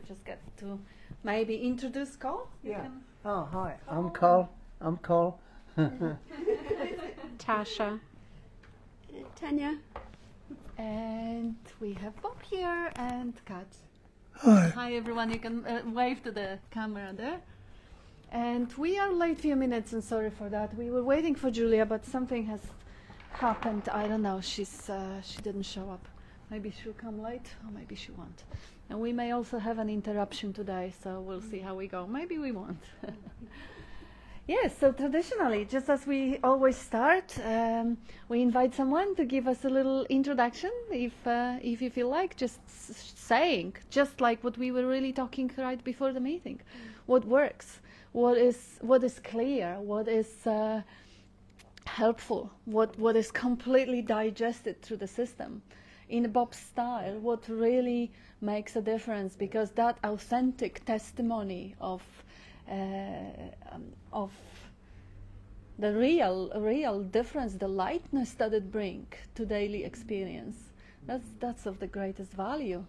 just get to maybe introduce Cole. Oh, hi. I'm Cole. Tasha. Tanya. And we have Bob here and Kat. Hi. Hi everyone, you can wave to the camera there. And we are late few minutes, and sorry for that. We were waiting for Julia, but something has happened. I don't know. She didn't show up. Maybe she'll come late, or maybe she won't. And we may also have an interruption today, so we'll see how we go. Maybe we won't. Yes, so traditionally, just as we always start, we invite someone to give us a little introduction, if you feel like, just saying, just like what we were really talking right before the meeting. What works, what is clear, what is helpful, what is completely digested through the system. In Bob's style, what really makes a difference, because that authentic testimony of the real difference, the lightness that it brings to daily experience, that's of the greatest value.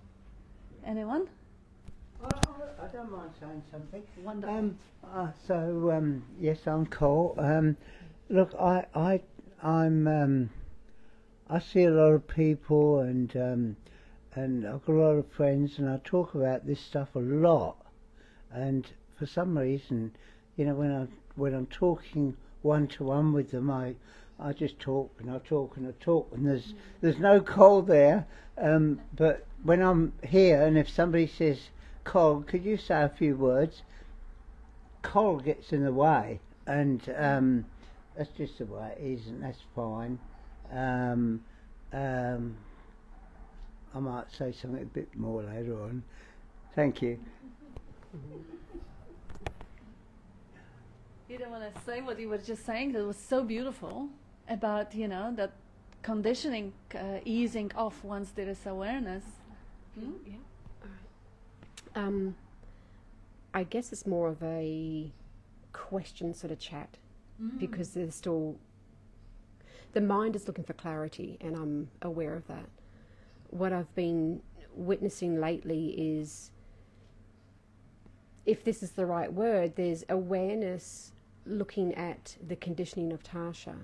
Anyone? I don't mind saying something. Wonderful. Yes, I'm Cole. Look, I'm I see a lot of people, and I've got a lot of friends, and I talk about this stuff a lot. And for some reason, you know, when I'm talking one-to-one with them, I just talk and I talk and I talk, and there's no Cole there. But when I'm here, and if somebody says, Cole, could you say a few words? Cole gets in the way, and that's just the way it is, and that's fine. I might say something a bit more later on. Thank you. You don't want to say what you were just saying? That was so beautiful about, you know, that conditioning easing off once there is awareness. Yeah. All right. I guess it's more of a question sort of chat, because there's still, the mind is looking for clarity, and I'm aware of that. What I've been witnessing lately is, if this is the right word, there's awareness looking at the conditioning of Tasha,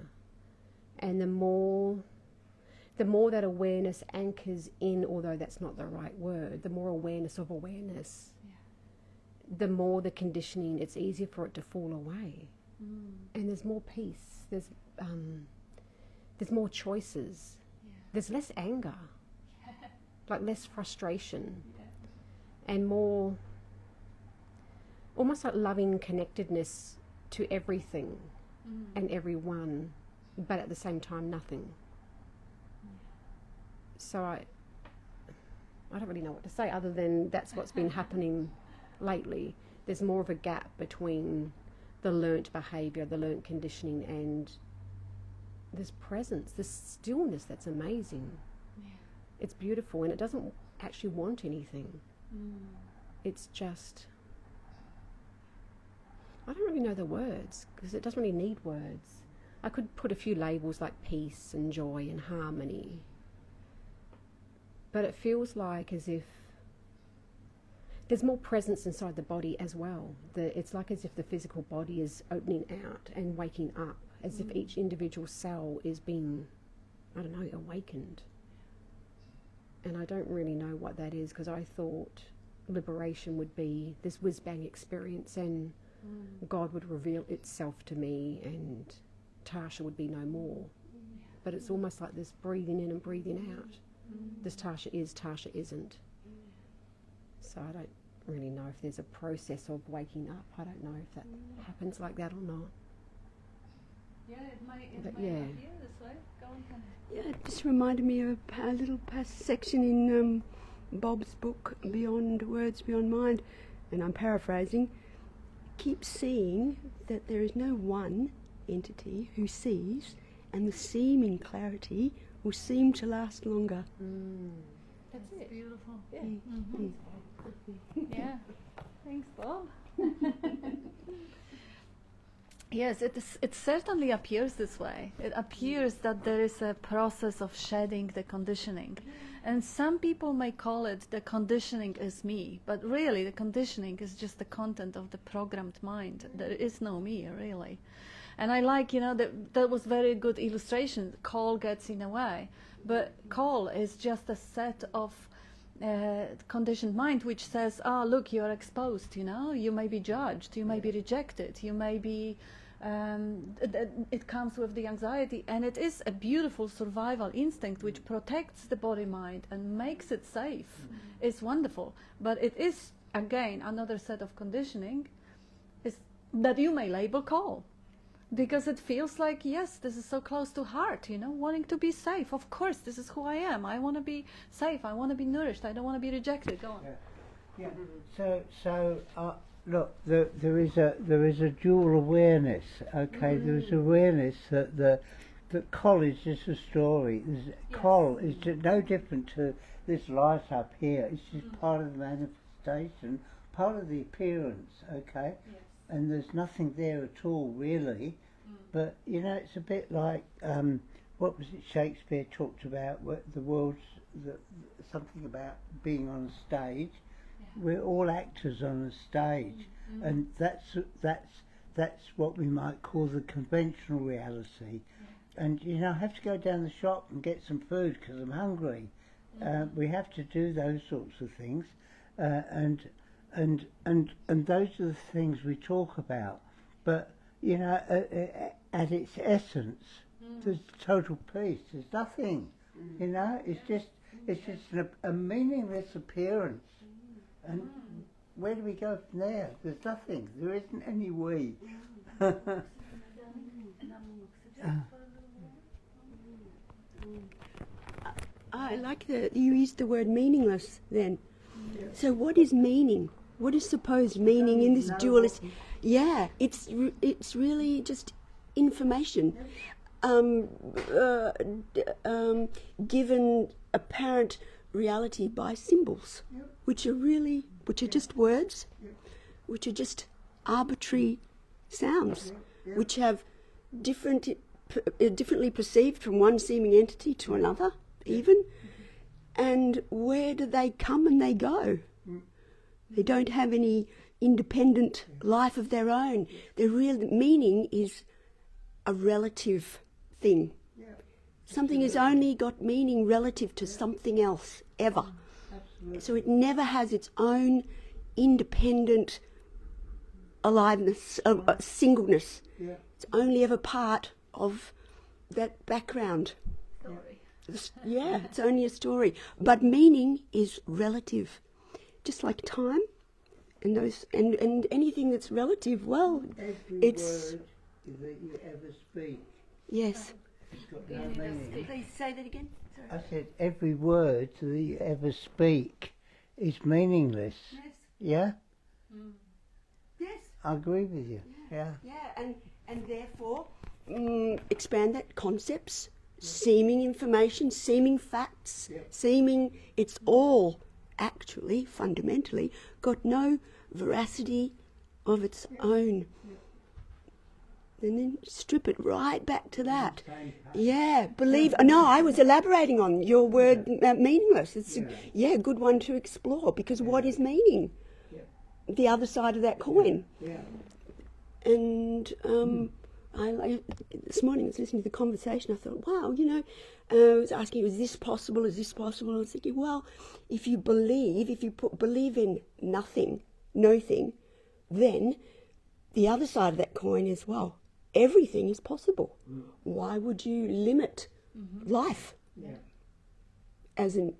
and the more that awareness anchors in, although that's not the right word, the more awareness of awareness, the more the conditioning, it's easier for it to fall away. And there's more peace, there's more choices, there's less anger, like less frustration, and more almost like loving connectedness to everything and everyone, but at the same time nothing. So I don't really know what to say other than that's what's been happening lately. There's more of a gap between the learnt behaviour, the learnt conditioning, and this presence, this stillness that's amazing. It's beautiful, and it doesn't actually want anything. It's just, I don't really know the words, because it doesn't really need words. I could put a few labels like peace and joy and harmony, but it feels like as if there's more presence inside the body as well. It's like as if the physical body is opening out and waking up, as if each individual cell is being, I don't know, awakened. And I don't really know what that is, because I thought liberation would be this whiz-bang experience, and God would reveal itself to me, and Tasha would be no more. But it's almost like this breathing in and breathing out. This Tasha is, Tasha isn't. So I don't really know if there's a process of waking up. I don't know if that happens like that or not. Yeah, it might yeah. appear this way. Go on, Ken. Yeah, it just reminded me of a little section in Bob's book, Beyond Words, Beyond Mind, and I'm paraphrasing. Keep seeing that there is no one entity who sees, and the seeming clarity will seem to last longer. That's it. Beautiful. Yeah. Yeah. Thanks, Bob. Yes, it certainly appears this way. It appears that there is a process of shedding the conditioning. And some people may call it the conditioning is me, but really the conditioning is just the content of the programmed mind. There is no me, really. And I like, that was very good illustration. Call gets in a way. But call is just a set of conditioned mind which says, look, you're exposed, you may be judged, you may be rejected, you may be, it comes with the anxiety, and it is a beautiful survival instinct which protects the body mind and makes it safe. It's wonderful, but it is, again, another set of conditioning is that you may label call. Because it feels like, yes, this is so close to heart, wanting to be safe. Of course, this is who I am. I want to be safe. I want to be nourished. I don't want to be rejected. Go on. Yeah. So look, there is a dual awareness. Okay, there is awareness that Col is just a story. Col is just no different to this light up here. It's just part of the manifestation, part of the appearance. Okay. Yes. And there's nothing there at all, really. But, it's a bit like, what was it Shakespeare talked about, the world's, something about being on a stage. Yeah. We're all actors on a stage. And that's what we might call the conventional reality. Yeah. And, I have to go down the shop and get some food because I'm hungry. We have to do those sorts of things. And those are the things we talk about, but at its essence, there's total peace. There's nothing, It's just a meaningless appearance, and where do we go from there? There's nothing. There isn't any we. I like that you used the word meaningless. Then, so what is meaning? What is supposed meaning in this dualist? Yeah, it's really just information, given apparent reality by symbols, which are just words, which are just arbitrary sounds, which have differently perceived from one seeming entity to another, even. And where do they come and they go? They don't have any independent life of their own. Their real meaning is a relative thing. Yeah. Something has only got meaning relative to something else, ever. Absolutely. So it never has its own independent aliveness, singleness. Yeah. It's only ever part of that background. Story. Yeah, it's only a story. But meaning is relative. Just like time, and anything that's relative, well, it's word that you ever speak. Yes. It's got no meaning. Please say that again. Sorry. I said every word that you ever speak is meaningless. Yes. Yeah. Yes. I agree with you. Yeah. Yeah, and therefore expand that concepts, seeming information, seeming facts, seeming it's all. Actually, fundamentally, got no veracity of its own. And then strip it right back to that. Yeah, believe. No, I was elaborating on your word meaningless. It's a good one to explore, because what is meaning? The other side of that coin. And this morning I was listening to the conversation. I thought, wow, I was asking, is this possible? Is this possible? I was thinking, well, if you believe in nothing, no thing, then the other side of that coin is, well, everything is possible. Why would you limit life as an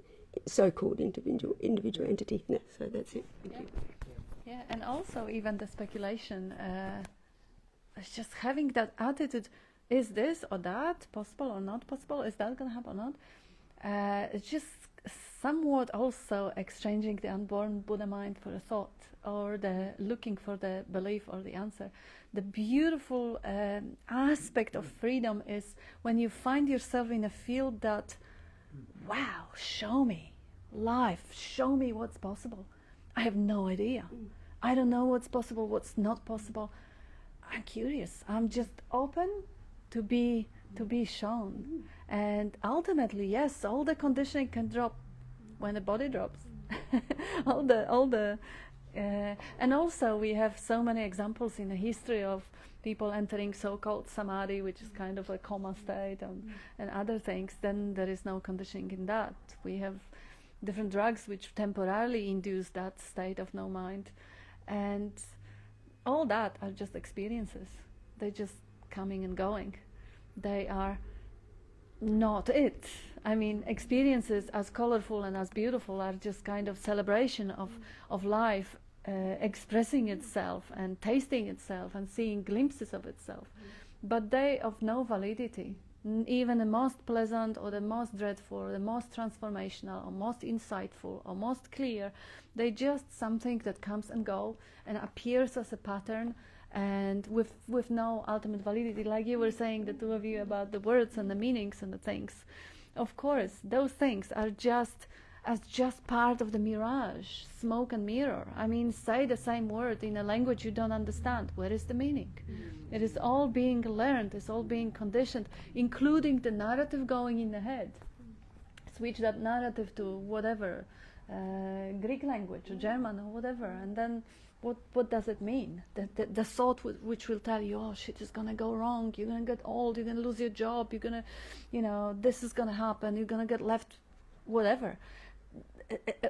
so-called individual entity? No, so that's it. Thank you. Yeah, and also even the speculation, it's just having that attitude, is this or that possible or not possible? Is that going to happen or not? It's just somewhat also exchanging the unborn Buddha mind for a thought, or the looking for the belief or the answer. The beautiful aspect of freedom is when you find yourself in a field that, wow, show me life, show me what's possible. I have no idea. I don't know what's possible, what's not possible. I'm curious. I'm just open to be shown. And ultimately, yes, all the conditioning can drop when the body drops. all the and also we have so many examples in the history of people entering so-called samadhi, which is kind of a coma state, and other things. Then there is no conditioning in that. We have different drugs which temporarily induce that state of no mind, and all that are just experiences. They're just coming and going. They are not it. I mean, experiences as colorful and as beautiful are just kind of celebration of life expressing itself and tasting itself and seeing glimpses of itself. But they of no validity. Even the most pleasant or the most dreadful or the most transformational or most insightful or most clear, they just something that comes and goes and appears as a pattern and with no ultimate validity. Like you were saying, the two of you, about the words and the meanings and the things. Of course, those things are just part of the mirage, smoke and mirror. I mean, say the same word in a language you don't understand. Where is the meaning? It is all being learned, it's all being conditioned, including the narrative going in the head. Switch that narrative to whatever, Greek language or German or whatever, and then what does it mean? The thought which will tell you, oh, shit is gonna go wrong, you're gonna get old, you're gonna lose your job, you're gonna, this is gonna happen, you're gonna get left, whatever.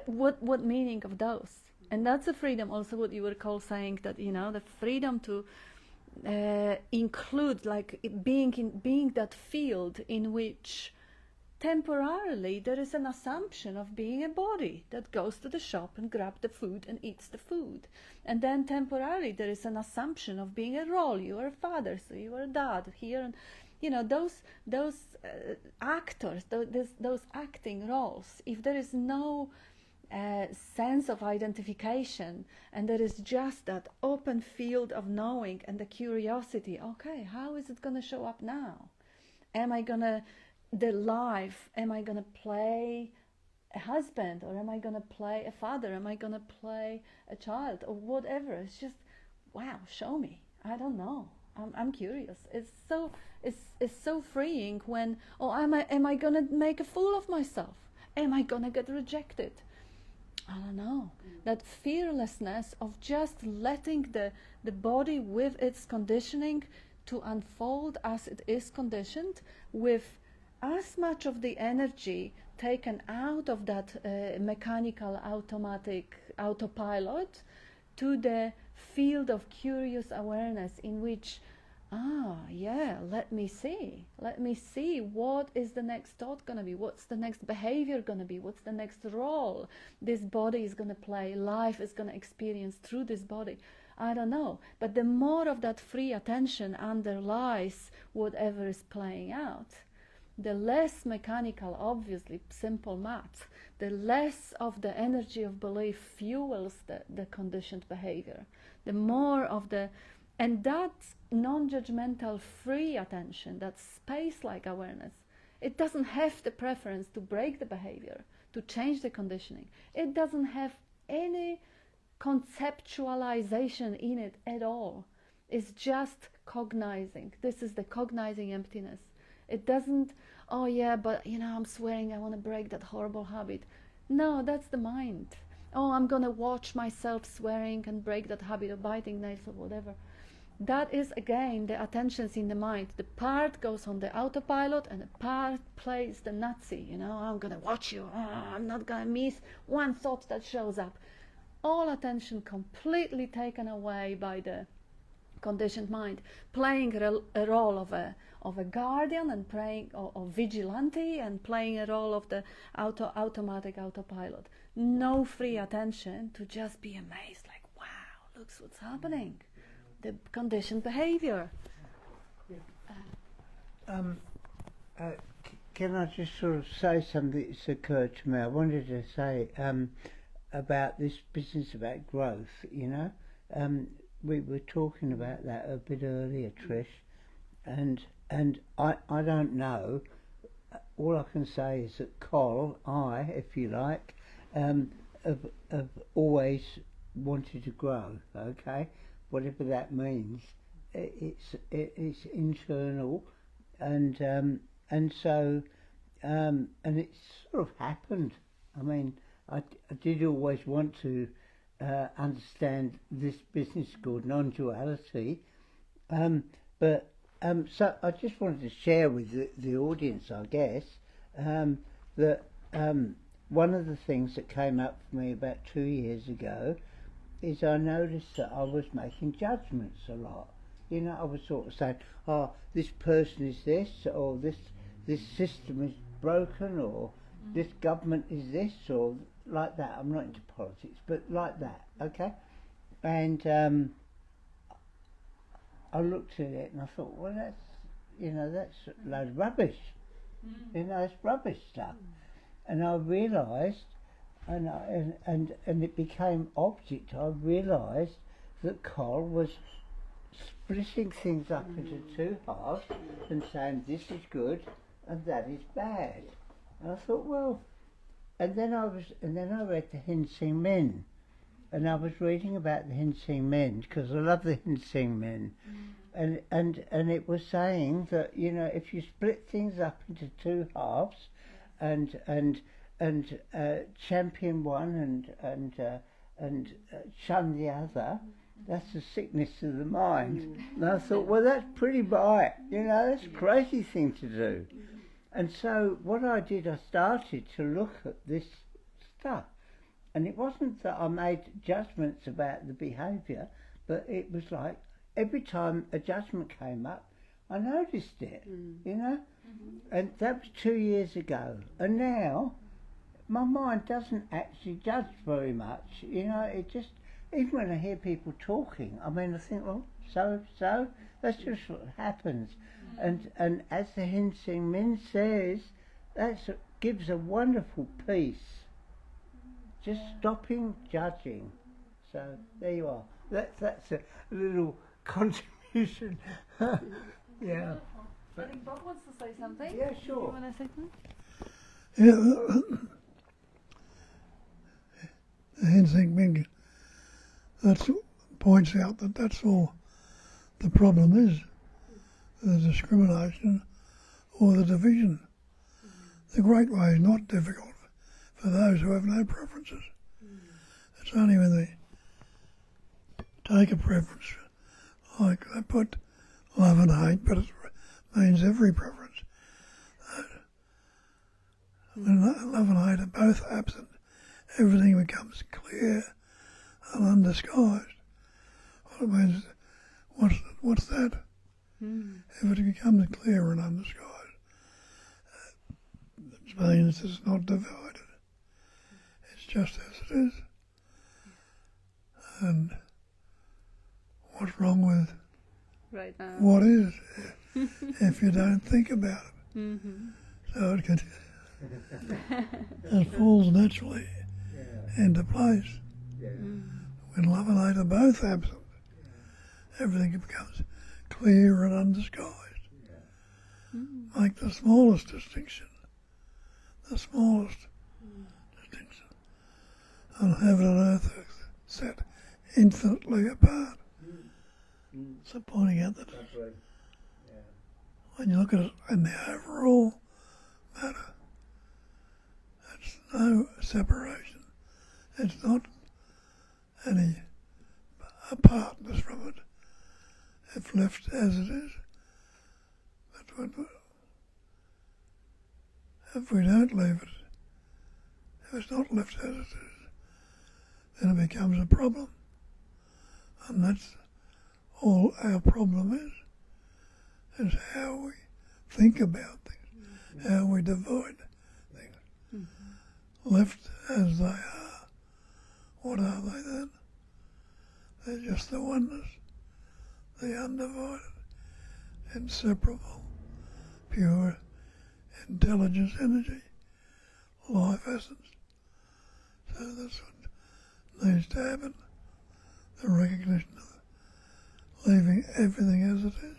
What meaning of those? And that's a freedom, also what you were saying, that the freedom to include, like being that field in which temporarily there is an assumption of being a body that goes to the shop and grabs the food and eats the food, and then temporarily there is an assumption of being a role. You are a father, so you are a dad here, and those actors, those acting roles. If there is no sense of identification, and there is just that open field of knowing and the curiosity, okay, how is it going to show up now? Am I going to play a husband, or am I going to play a father? Am I going to play a child, or whatever? It's just, wow, show me. I don't know. I'm curious. It's so freeing when, am I going to make a fool of myself? Am I going to get rejected? I don't know. That fearlessness of just letting the body with its conditioning to unfold as it is conditioned, with as much of the energy taken out of that mechanical, automatic autopilot, to the field of curious awareness in which, let me see what is the next thought going to be, what's the next behavior going to be, what's the next role this body is going to play, life is going to experience through this body. I don't know, but the more of that free attention underlies whatever is playing out, the less mechanical, obviously simple math, the less of the energy of belief fuels the conditioned behavior, the more of and that non-judgmental free attention, that space-like awareness, it doesn't have the preference to break the behavior, to change the conditioning. It doesn't have any conceptualization in it at all. It's just cognizing. This is the cognizing emptiness. It doesn't, I'm swearing I want to break that horrible habit. No, that's the mind. I'm going to watch myself swearing and break that habit of biting nails or whatever. That is, again, the attention's in the mind. The part goes on the autopilot and the part plays the Nazi. I'm going to watch you. I'm not going to miss one thought that shows up. All attention completely taken away by the conditioned mind, playing a role of a guardian and playing of vigilante, and playing a role of the automatic autopilot. No free attention to just be amazed, like, wow, look what's happening. The conditioned behavior. Can I just sort of say something that's occurred to me? I wanted to say about this business about growth, we were talking about that a bit earlier, Trish, and I don't know. All I can say is that if you like, have always wanted to grow, okay? Whatever that means. it's internal, and so and it's sort of happened. I mean, I did always want to understand this business called non-duality, but so I just wanted to share with the audience, I guess, that one of the things that came up for me about 2 years ago is I noticed that I was making judgments a lot. You know, I was sort of saying, oh, this person is this, or this system is broken, or this government is this, or like that. I'm not into politics, but like that, okay? And I looked at it and I thought, well, that's a load of rubbish. You know, it's rubbish stuff. And I realised, and it became object. I realised that Carl was splitting things up into two halves and saying this is good and that is bad. And I thought, well, and then I read the Hensing Men, and I was reading about the Hensing Men because I love the Hensing Men, and it was saying that, you know, if you split things up into two halves, and champion one and shun the other, that's a sickness of the mind. And I thought, well, that's pretty bright, you know, that's a crazy thing to do. And so what I did, I started to look at this stuff. And it wasn't that I made judgments about the behaviour, but it was like every time a judgment came up, I noticed it, you know. And that was 2 years ago. And now my mind doesn't actually judge very much, you know. It just, even when I hear people talking, I mean, I think, well, so, that's just what happens. And as the Hensing Min says, gives a wonderful peace. Just stopping judging. So there you are. That's a little contribution. Yeah. I think Bob wants to say something. Yeah, sure. You want to say something? Yeah, the Hensing Min points out that that's all the problem is, the discrimination or the division. The great way is not difficult for those who have no preferences. It's only when they take a preference, like they put love and hate, but it means every preference. When love and hate are both absent, everything becomes clear and undisguised. Well, it means, what's that? If it becomes clear and undisguised, it means it's not divided. It's just as it is. And what's wrong with what is if you don't think about it? So it falls naturally into place. When love and hate are both absent, everything becomes clear and undisguised. Make the smallest distinction. And heaven and earth are set infinitely apart. So pointing out that when you look at it in the overall matter, it's no separation. It's not any apartness from it. If left as it is. But if we don't leave it, if it's not left as it is, then it becomes a problem. And that's all our problem is how we think about things, how we divide things. Left as they are, what are they then? They're just the oneness, the undivided, inseparable, pure intelligence energy, life essence. So that's what needs to happen, the recognition of leaving everything as it is.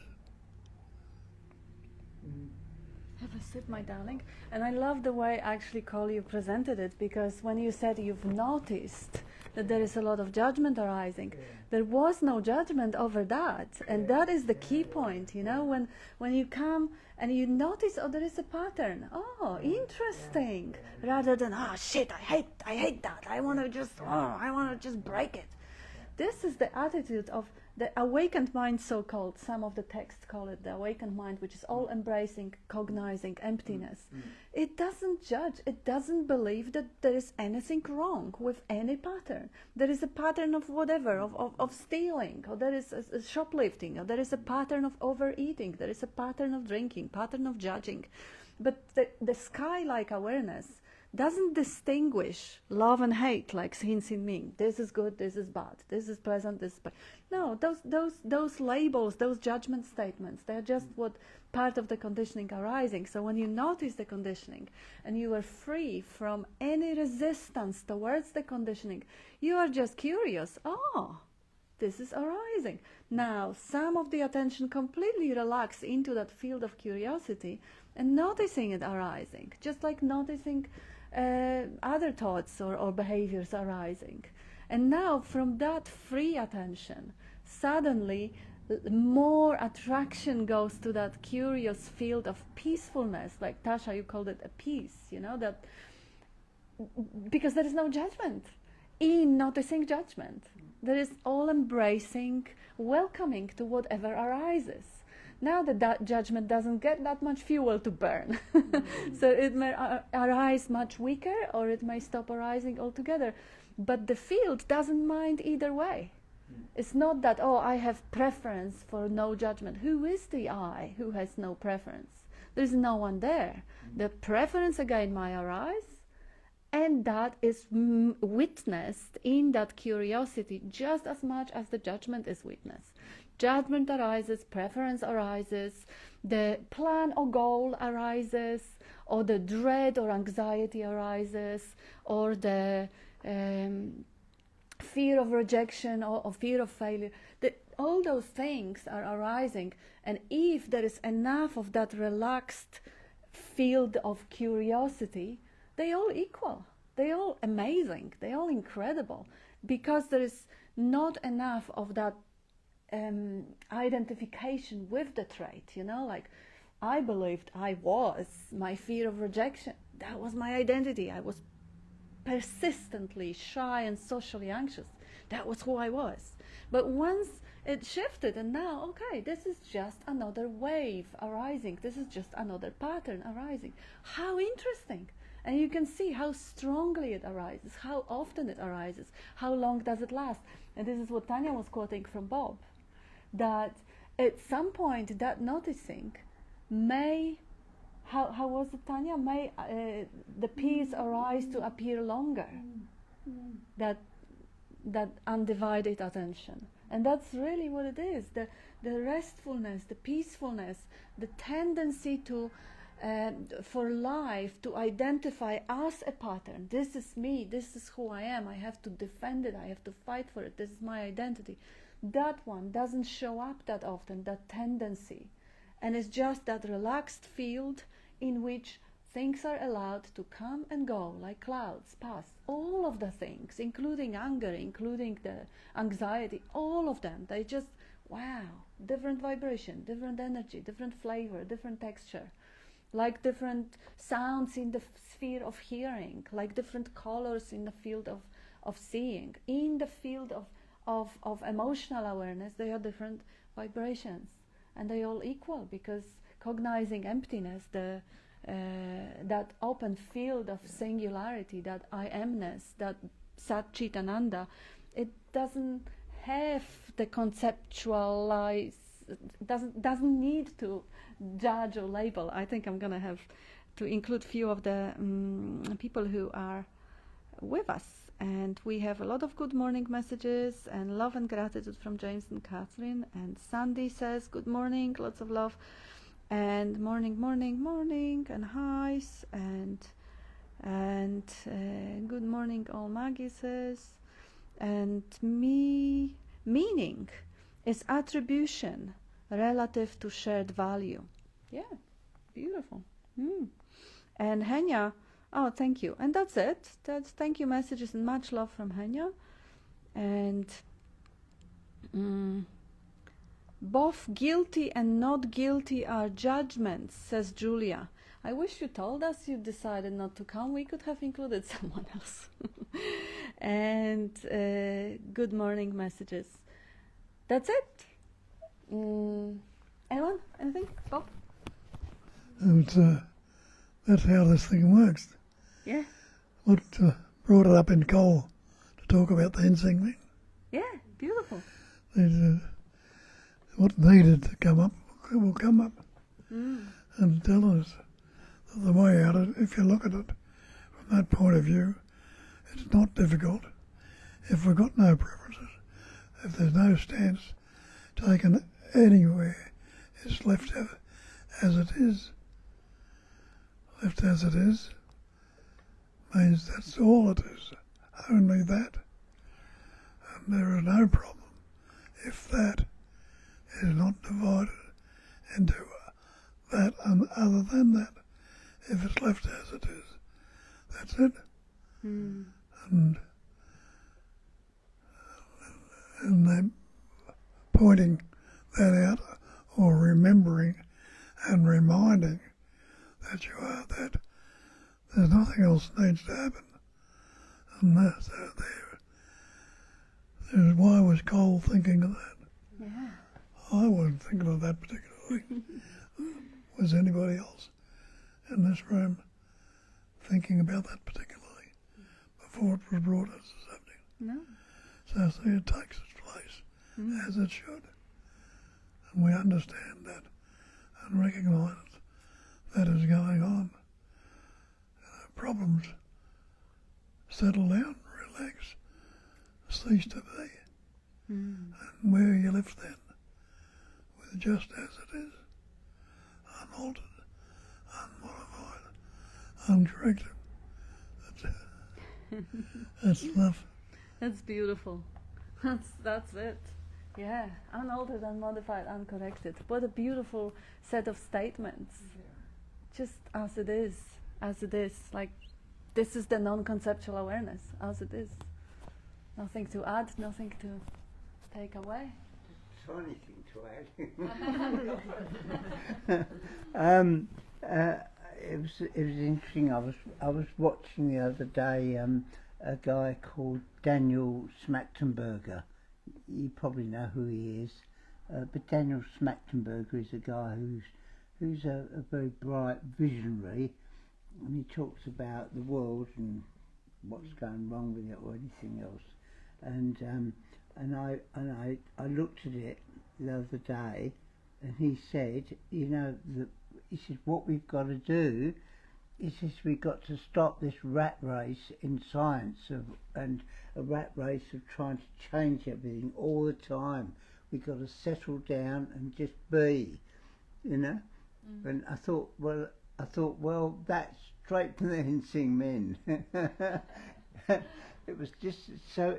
Have a sip, my darling. And I love the way actually, Cole, you presented it, because when you said you've noticed that there is a lot of judgment arising. There was no judgment over that, and that is the key point, you know, when you come and you notice, oh, there is a pattern. Oh, interesting. Rather than, oh shit, I hate that. I want to just break it. This is the attitude of the awakened mind, so-called. Some of the texts call it the awakened mind, which is all embracing, cognizing emptiness. It doesn't judge. It doesn't believe that there is anything wrong with any pattern. There is a pattern of whatever, of stealing, or there is a shoplifting, or there is a pattern of overeating, there is a pattern of drinking, pattern of judging. But the sky-like awareness doesn't distinguish love and hate like Hin Sin Ming. This is good, this is bad, this is pleasant, this is bad. No, those labels, those judgment statements, they're just what part of the conditioning arising. So when you notice the conditioning and you are free from any resistance towards the conditioning, you are just curious. Oh, this is arising. Now, some of the attention completely relax into that field of curiosity and noticing it arising, just like noticing other thoughts or behaviors arising. And now from that free attention, suddenly more attraction goes to that curious field of peacefulness, like Tasha, you called it a peace, you know, that because there is no judgment in noticing judgment. There is all embracing, welcoming to whatever arises. Now that judgment doesn't get that much fuel to burn. So it may arise much weaker, or it may stop arising altogether. But the field doesn't mind either way. It's not that, oh, I have preference for no judgment. Who is the I who has no preference? There's no one there. The preference again might arise, and that is witnessed in that curiosity just as much as the judgment is witnessed. Judgment arises, preference arises, the plan or goal arises, or the dread or anxiety arises, or the fear of rejection or fear of failure. All those things are arising, and if there is enough of that relaxed field of curiosity, they all equal, they all amazing, they all incredible, because there is not enough of that identification with the trait, you know, like I believed I was my fear of rejection. That was my identity. I was persistently shy and socially anxious. That was who I was. But once it shifted, and now, okay, this is just another wave arising. This is just another pattern arising. How interesting. And you can see how strongly it arises, how often it arises, how long does it last. And this is what Tanya was quoting from Bob, that at some point that noticing may, how was it, Tanya? May the peace arise to appear longer, that undivided attention. And that's really what it is, the restfulness, the peacefulness, the tendency to for life to identify as a pattern. This is me, this is who I am, I have to defend it, I have to fight for it, this is my identity. That one doesn't show up that often, that tendency. And it's just that relaxed field in which things are allowed to come and go like clouds, pass. All of the things, including anger, including the anxiety, all of them, they just, wow, different vibration, different energy, different flavor, different texture. Like different sounds in the sphere of hearing, like different colors in the field of seeing. In the field of emotional awareness, they are different vibrations, and they all equal, because cognizing emptiness, that open field of singularity, that I amness, that Sat Chit Ananda, it doesn't have the conceptualize, doesn't need to judge or label. I think I'm going to have to include few of the people who are with us. And we have a lot of good morning messages and love and gratitude from James and Catherine. And Sandy says, good morning, lots of love. And morning, morning, morning, and highs. And good morning, all Maggie says. And meaning is attribution relative to shared value. Yeah, beautiful. And Henya, oh, thank you. And that's it. That's thank you messages and much love from Henya. And both guilty and not guilty are judgments, says Julia. I wish you told us you decided not to come. We could have included someone else. And good morning messages. That's it. Anyone? Anything? Bob? And that's how this thing works. Yeah. What brought it up in Cole to talk about the hensing thing? Yeah, beautiful. What needed to come up will come up and tell us that the way out, if you look at it from that point of view, it's not difficult. If we've got no preferences, if there's no stance taken anywhere, it's left as it is. Left as it is means that's all it is, only that. And there is no problem if that is not divided into that and other than that. If it's left as it is, that's it. And they're pointing that out or remembering and reminding that you are that. There's nothing else needs to happen. And that's there's why was Cole thinking of that? Yeah. I wasn't thinking of that particularly. Was anybody else in this room thinking about that particularly before it was brought as a subject? No. So see, it takes its place as it should. And we understand that and recognise that is going on. Problems settle down, relax, cease to be. And where are you left then? With just as it is, unaltered, unmodified, uncorrected. That's love. That's beautiful. That's it. Yeah, unaltered, unmodified, uncorrected. What a beautiful set of statements. Just as it is. As it is, like this is the non-conceptual awareness, as it is. Nothing to add, nothing to take away. Funny thing to add. It was interesting. I was watching the other day a guy called Daniel Smachtenberger. You probably know who he is, but Daniel Smachtenberger is a guy who's a very bright visionary. And he talks about the world and what's going wrong with it or anything else. And I looked at it the other day, and he said, he said what we've got to do is we've got to stop this rat race in science and a rat race of trying to change everything all the time. We've got to settle down and just be, And I thought, well, that's straight from the Hensing Men. It was just so.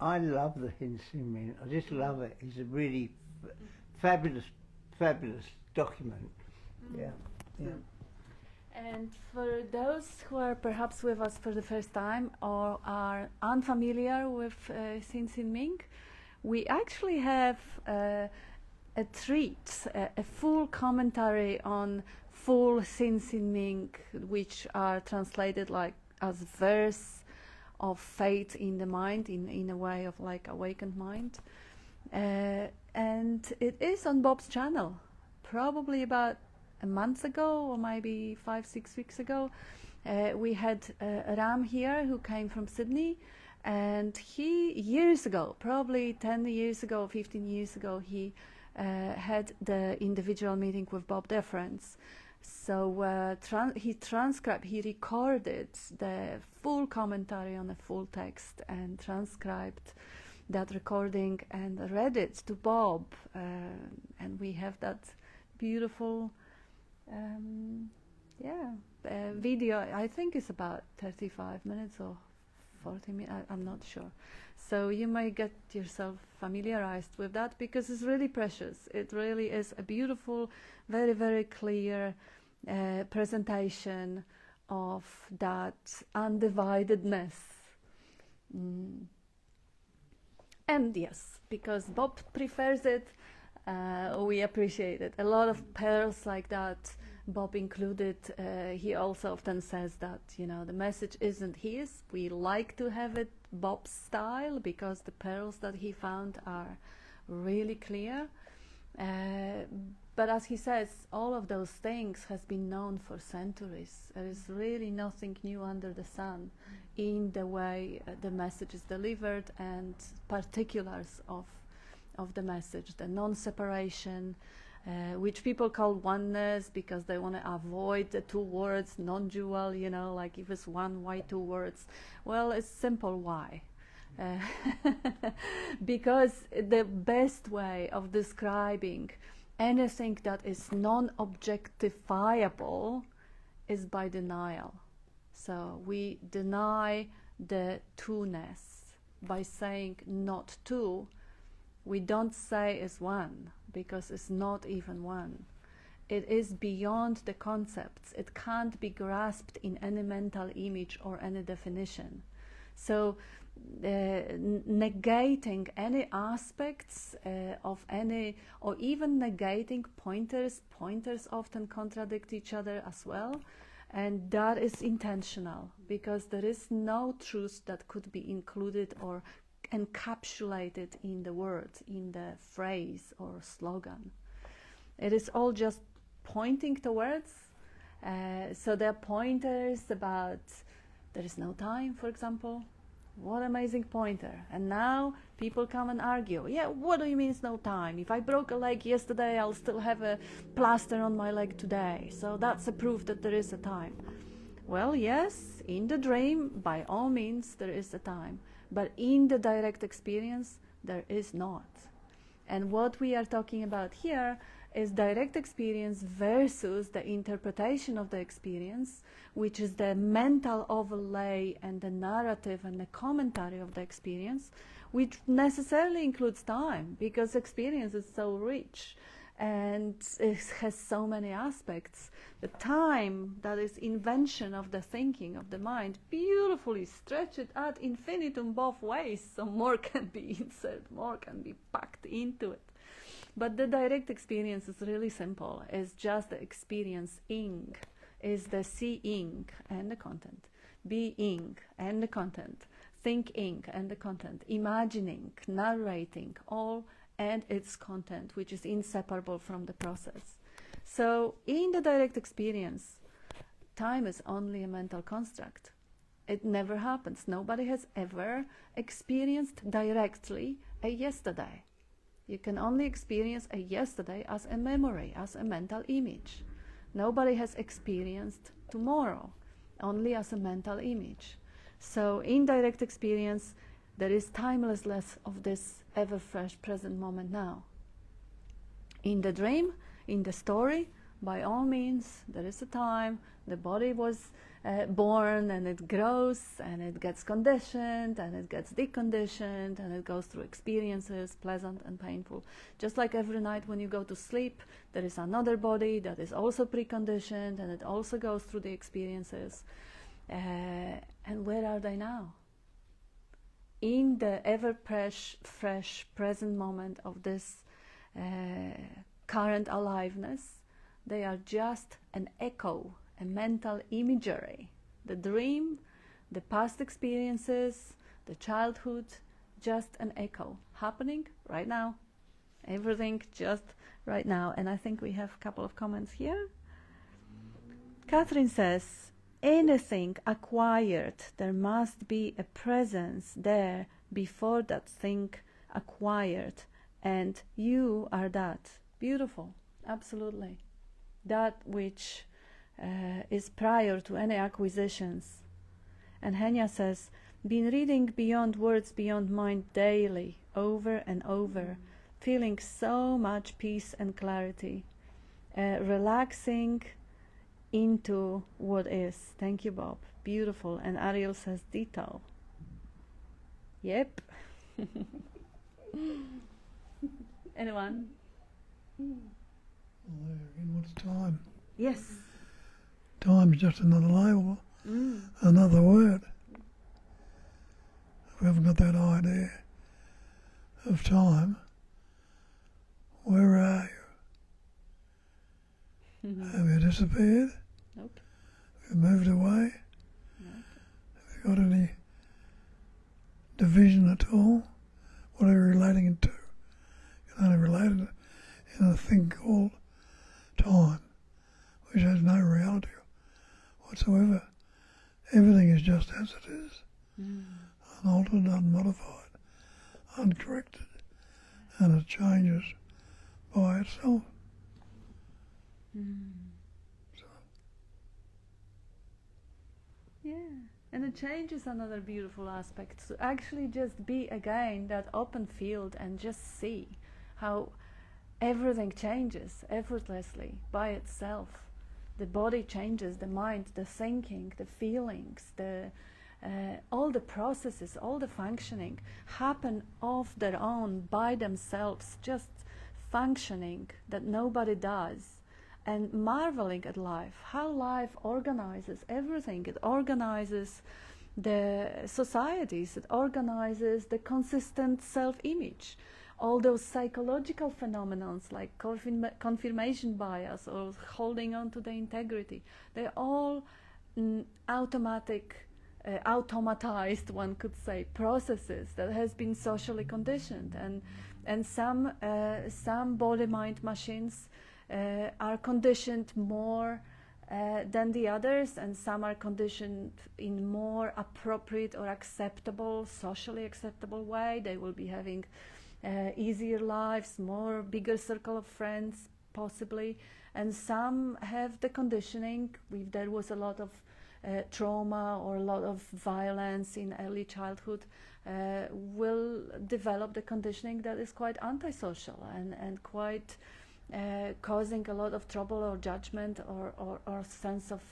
I love the Hensing Men. I just love it. It's a really fabulous document. Yeah. And for those who are perhaps with us for the first time or are unfamiliar with Hensing Ming, we actually have a treat, a full commentary on full Hensing Ming, which are translated like as verse of faith in the mind, in a way of like awakened mind. And it is on Bob's channel. Probably about a month ago, or maybe 5-6 weeks ago, we had Ram here who came from Sydney, and he years ago, probably 10 years ago, 15 years ago, he had the individual meeting with Bob Deference. So he recorded the full commentary on the full text and transcribed that recording and read it to Bob, and we have that beautiful video. I think it's about 35 minutes or 40 minutes, I'm not sure. So you may get yourself familiarized with that, because it's really precious. It really is a beautiful, very, very clear presentation of that undividedness. And yes, because Bob prefers it, we appreciate it. A lot of pearls like that, Bob included. He also often says that, you know, the message isn't his. We like to have it Bob's style because the pearls that he found are really clear. But as he says, all of those things has been known for centuries. There is really nothing new under the sun in the way the message is delivered and particulars of the message, the non-separation, which people call oneness because they want to avoid the two words, non-dual, you know, like if it's one, why two words? Well, it's simple why. Because the best way of describing anything that is non-objectifiable is by denial. So we deny the two-ness by saying not two. We don't say it's one because it's not even one. It is beyond the concepts. It can't be grasped in any mental image or any definition. So negating any aspects of any, or even negating pointers often contradict each other as well, and that is intentional because there is no truth that could be included or encapsulated in the word, in the phrase or slogan. It is all just pointing towards. So there are pointers about there is no time, for example. What amazing pointer. And now people come and argue, yeah, what do you mean it's no time? If I broke a leg yesterday, I'll still have a plaster on my leg today. So that's a proof that there is a time. Well, yes, in the dream, by all means, there is a time. But in the direct experience, there is not. And what we are talking about here is direct experience versus the interpretation of the experience, which is the mental overlay and the narrative and the commentary of the experience, which necessarily includes time because experience is so rich and it has so many aspects. The time that is invention of the thinking of the mind beautifully stretched ad infinitum both ways, so more can be inserted, more can be packed into it. But the direct experience is really simple. It's just the experiencing, is the seeing and the content, being and the content, thinking and the content, imagining, narrating, all and its content, which is inseparable from the process. So in the direct experience, time is only a mental construct. It never happens. Nobody has ever experienced directly a yesterday. You can only experience a yesterday as a memory, as a mental image. Nobody has experienced tomorrow, only as a mental image. So in direct experience, there is timelessness of this ever-fresh present moment now. In the dream, in the story, by all means, there is a time. The body was born and it grows and it gets conditioned and it gets deconditioned and it goes through experiences, pleasant and painful. Just like every night when you go to sleep, there is another body that is also preconditioned and it also goes through the experiences. And where are they now? In the ever-fresh present moment of this current aliveness, they are just an echo, a mental imagery. The dream, the past experiences, the childhood, just an echo happening right now. Everything just right now. And I think we have a couple of comments here. Catherine says, anything acquired, there must be a presence there before that thing acquired. And you are that. Beautiful. Absolutely. That which is prior to any acquisitions. And Henya says, been reading Beyond Words, Beyond Mind daily, over and over, feeling so much peace and clarity, relaxing into what is. Thank you, Bob. Beautiful. And Ariel says, ditto. Yep. Anyone? Well, there again, what's time? Yes. Time's just another label, another word. If we haven't got that idea, of time, where are you? Have you disappeared? Nope. Have you moved away? Nope. Have you got any division at all? What are you relating it to? You're only related it in a thing called time, which has no reality whatsoever. Everything is just as it is, unaltered, unmodified, uncorrected, and it changes by itself. So. Yeah, and the change is another beautiful aspect. To actually just be again that open field and just see how everything changes effortlessly by itself. The body changes, the mind, the thinking, the feelings, all the processes, all the functioning happen of their own by themselves, just functioning that nobody does, and marveling at life, how life organizes everything. It organizes the societies, it organizes the consistent self-image. All those psychological phenomena like confirmation bias or holding on to the integrity, they're all automatized, one could say, processes that has been socially conditioned, and some body-mind machines are conditioned more than the others, and some are conditioned in more appropriate or acceptable, socially acceptable way. They will be having easier lives, bigger circle of friends possibly, and some have the conditioning. If there was a lot of trauma or a lot of violence in early childhood, will develop the conditioning that is quite antisocial and quite causing a lot of trouble or judgment or sense of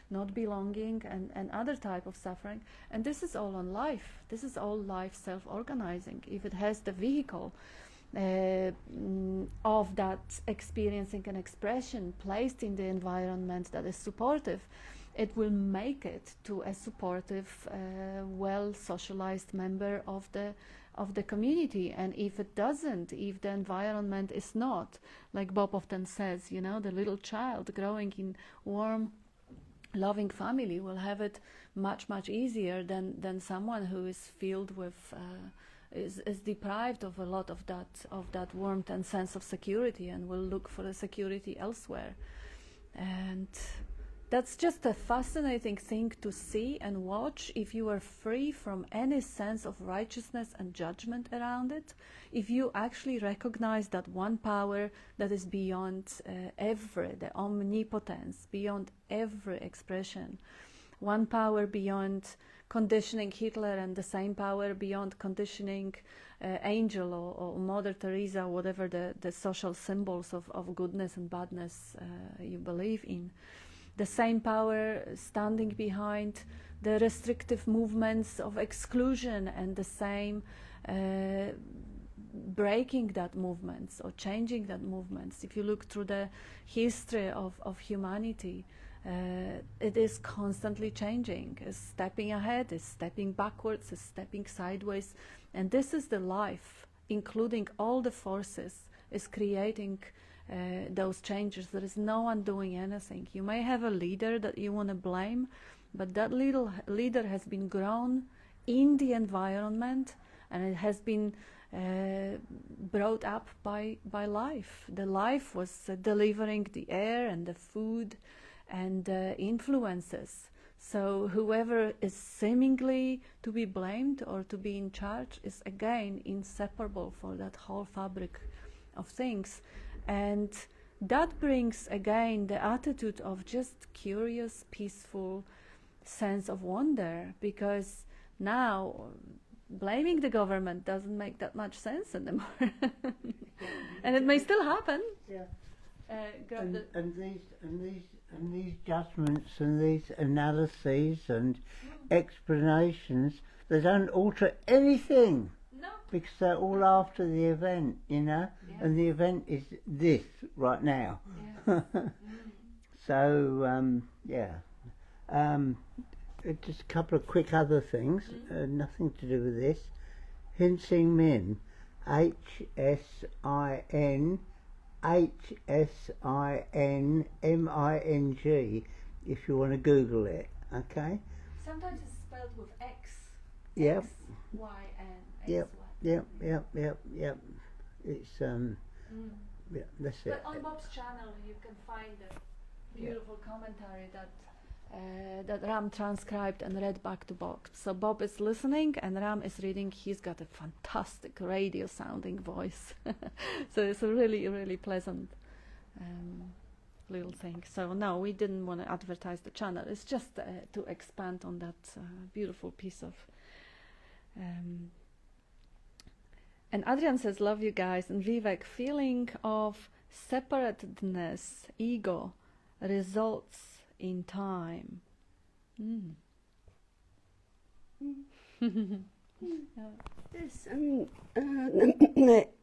not belonging and other type of suffering. And this is all on life. This is all life self-organizing. If it has the vehicle of that experiencing and expression placed in the environment that is supportive, it will make it to a supportive, well-socialized member of the community. And if it doesn't, if the environment is not, like Bob often says, the little child growing in warm, loving family will have it much, much easier than someone who is filled with, is deprived of a lot of that warmth and sense of security, and will look for the security elsewhere. And that's just a fascinating thing to see and watch. If you are free from any sense of righteousness and judgment around it, if you actually recognize that one power that is beyond the omnipotence, beyond every expression, one power beyond conditioning Hitler, and the same power beyond conditioning Angel or Mother Teresa, whatever the social symbols of goodness and badness you believe in. The same power standing behind the restrictive movements of exclusion, and the same breaking that movements or changing that movements. If you look through the history of humanity, it is constantly changing. It's stepping ahead, it's stepping backwards, it's stepping sideways. And this is the life, including all the forces, is creating those changes. There is no one doing anything. You may have a leader that you want to blame, but that little leader has been grown in the environment, and it has been brought up by life. The life was delivering the air and the food and influences. So whoever is seemingly to be blamed or to be in charge is again inseparable for that whole fabric of things. And that brings again the attitude of just curious, peaceful sense of wonder, because now blaming the government doesn't make that much sense anymore. And it may still happen. Yeah. And these judgments and these analyses and explanations, they don't alter anything. No. Because they're all after the event, Yeah. and the event is this right now. Yeah. So, just a couple of quick other things, nothing to do with this. Hinsing Min, HSIN if you want to Google it, okay? Sometimes it's spelled with X. Yep. X-Y-N. Yep. Yep. It's yeah, that's it. But on Bob's channel you can find a beautiful commentary that Ram transcribed and read back to Bob. So Bob is listening and Ram is reading. He's got a fantastic radio sounding voice. So it's a really, really pleasant little thing. So no, we didn't want to advertise the channel. It's just to expand on that beautiful piece of and Adrian says, love you guys. And Vivek, feeling of separatedness, ego, results in time. Yes,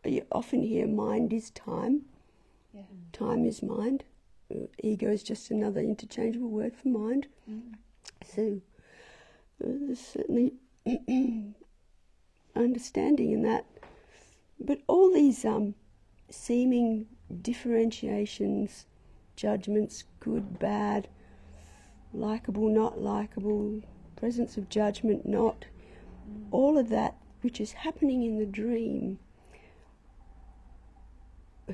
you often hear mind is time. Yeah. Time is mind. Ego is just another interchangeable word for mind. So there's certainly understanding in that. But all these seeming differentiations, judgments, good, bad, likeable, not likeable, presence of judgment, not, all of that which is happening in the dream,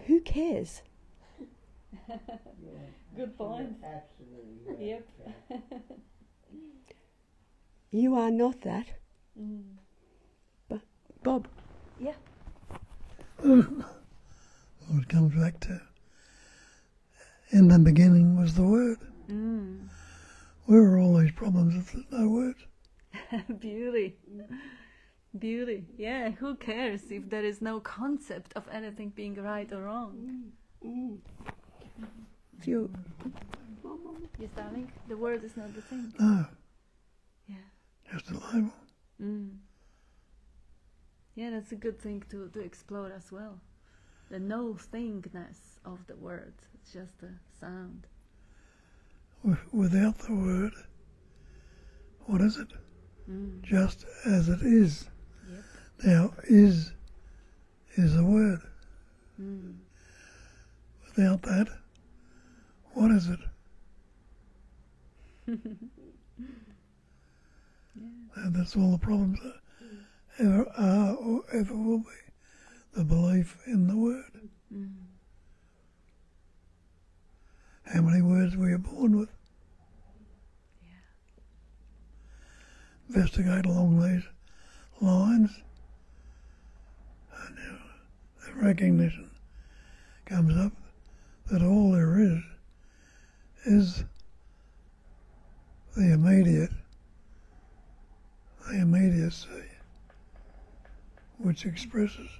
who cares? Good point. Absolutely. Yep. You are not that. But Bob. Yeah. Well, it comes back to, in the beginning was the word. Where are all these problems if there's no words? Beauty. Beauty. Yeah, who cares if there is no concept of anything being right or wrong? If you, Yes, darling? The word is not the thing. No, Yeah. just a label. Yeah, that's a good thing to explore as well. The no-thingness of the word. It's just a sound. Without the word, what is it? Just as it is. Yep. Now, is a word. Without that, what is it? And that's all the problems that ever are or ever will be. The belief in the word. How many words we are born with? Investigate along these lines, and the recognition comes up that all there is the immediacy, which expresses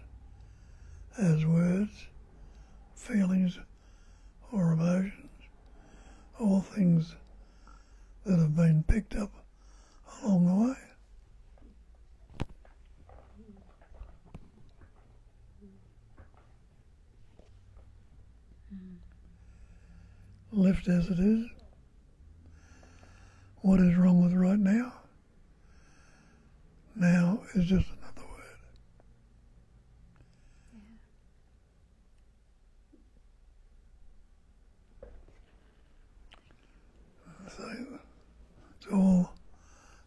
as words, feelings, or emotions, all things that have been picked up along the way. Left as it is, what is wrong with right now? Now is just another word. So it's all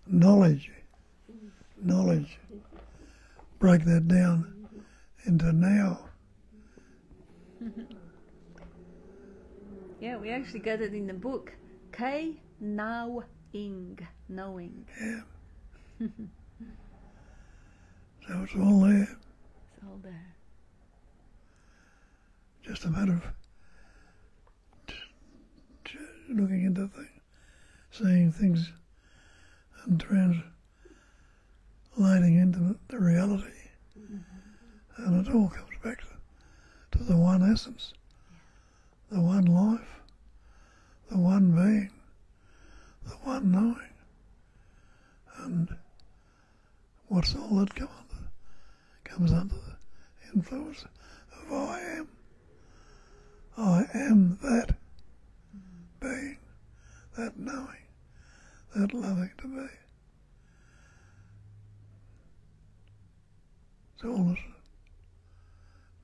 knowledge. Break that down into now. Yeah, we actually got it in the book. K-now-ing, knowing. Yeah. So it's all there. It's all there. Just a matter of looking into things, seeing things and translating into the reality. And it all comes back to the one essence, the one life, the one being, the one knowing. And what's all that comes under the influence of I am. I am that being, that knowing, that loving to be. It's all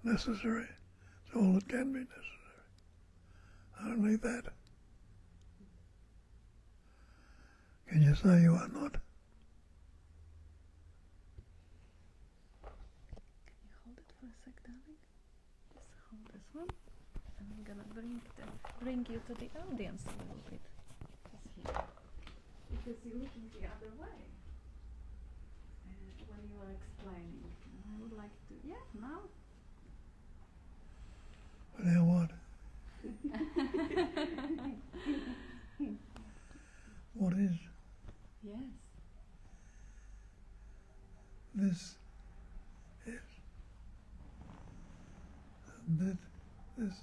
necessary. It's all that can be necessary. Only that. Can you say you are not? Can you hold it for a sec, darling? Just hold this one. And I'm gonna bring you to the audience a little bit. Just here. Because you're looking the other way. When you are explaining. I would like to, yeah, now. Now what? What is? Yes. This is. And this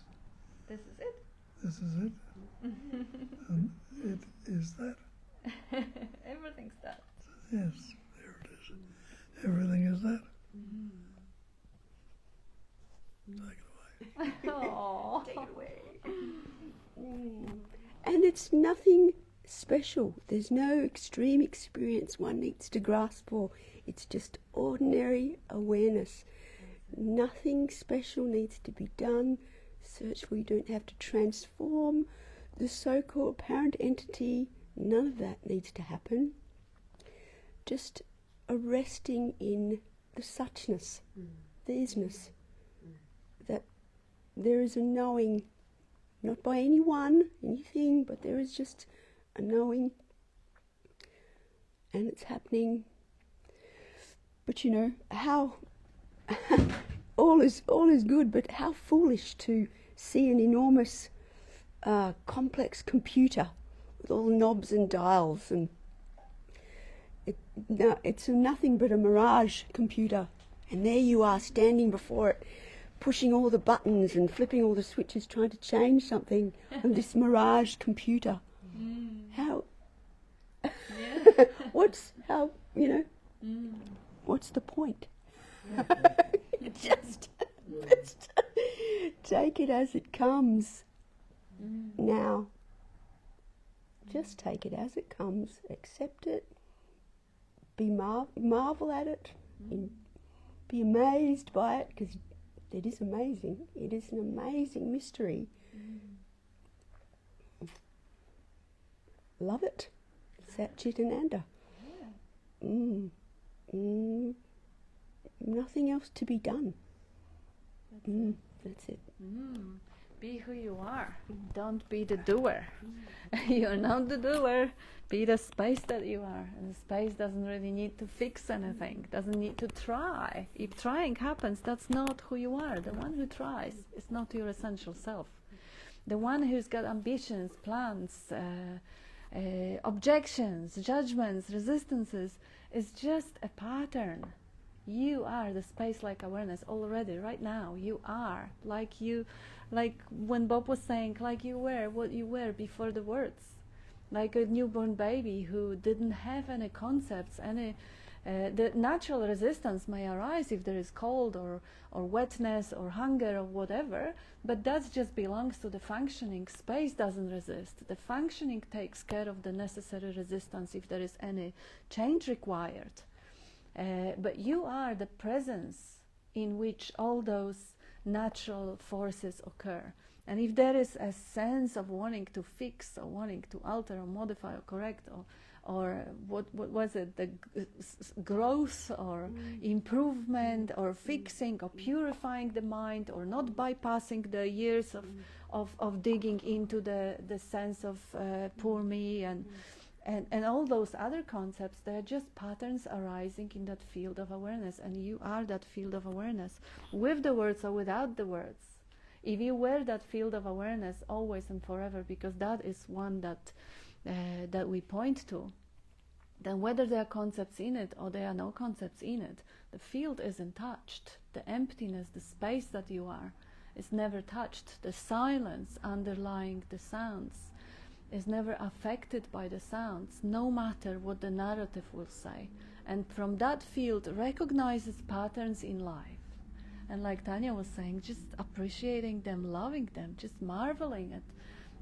This is it. is it. And it is that. Everything's that. Yes, there it is. Everything is that. Take it away. Aww. Take it away. And it's nothing special. There's no extreme experience one needs to grasp for. It's just ordinary awareness. Nothing special needs to be done. Search for, you don't have to transform the so-called apparent entity. None of that needs to happen. Just a resting in the suchness, the isness. That there is a knowing, not by anyone, anything, but there is just a knowing, and it's happening. But you know, how all is good, but how foolish to see an enormous complex computer with all the knobs and dials, and it's nothing but a mirage computer, and there you are standing before it, pushing all the buttons and flipping all the switches, trying to change something on this mirage computer. How? What's the point? just take it as it comes. Now, just take it as it comes. Accept it. Marvel at it. Be amazed by it, because it is amazing. It is an amazing mystery. Love it. Satchitananda. Nothing else to be done. That's it. Be who you are. Don't be the doer. You're not the doer. Be the space that you are. And the space doesn't really need to fix anything. Doesn't need to try. If trying happens, that's not who you are. The one who tries is not your essential self. The one who's got ambitions, plans, objections, judgments, resistances is just a pattern. You are the space-like awareness already, right now. You are like when Bob was saying, like you were what you were before the words, like a newborn baby who didn't have any concepts, the natural resistance may arise if there is cold or wetness or hunger or whatever, but that just belongs to the functioning. Space doesn't resist. The functioning takes care of the necessary resistance if there is any change required. But you are the presence in which all those natural forces occur. And if there is a sense of wanting to fix or wanting to alter or modify or correct or what was it, the growth or improvement or fixing or purifying the mind or not bypassing the years of digging into the sense of poor me and all those other concepts, they're just patterns arising in that field of awareness, and you are that field of awareness, with the words or without the words. If you wear that field of awareness always and forever, because that is one that we point to, then whether there are concepts in it or there are no concepts in it, the field isn't touched. The emptiness, the space that you are, is never touched. The silence underlying the sounds is never affected by the sounds, no matter what the narrative will say. And from that field recognizes patterns in life. And like Tanya was saying, just appreciating them, loving them, just marveling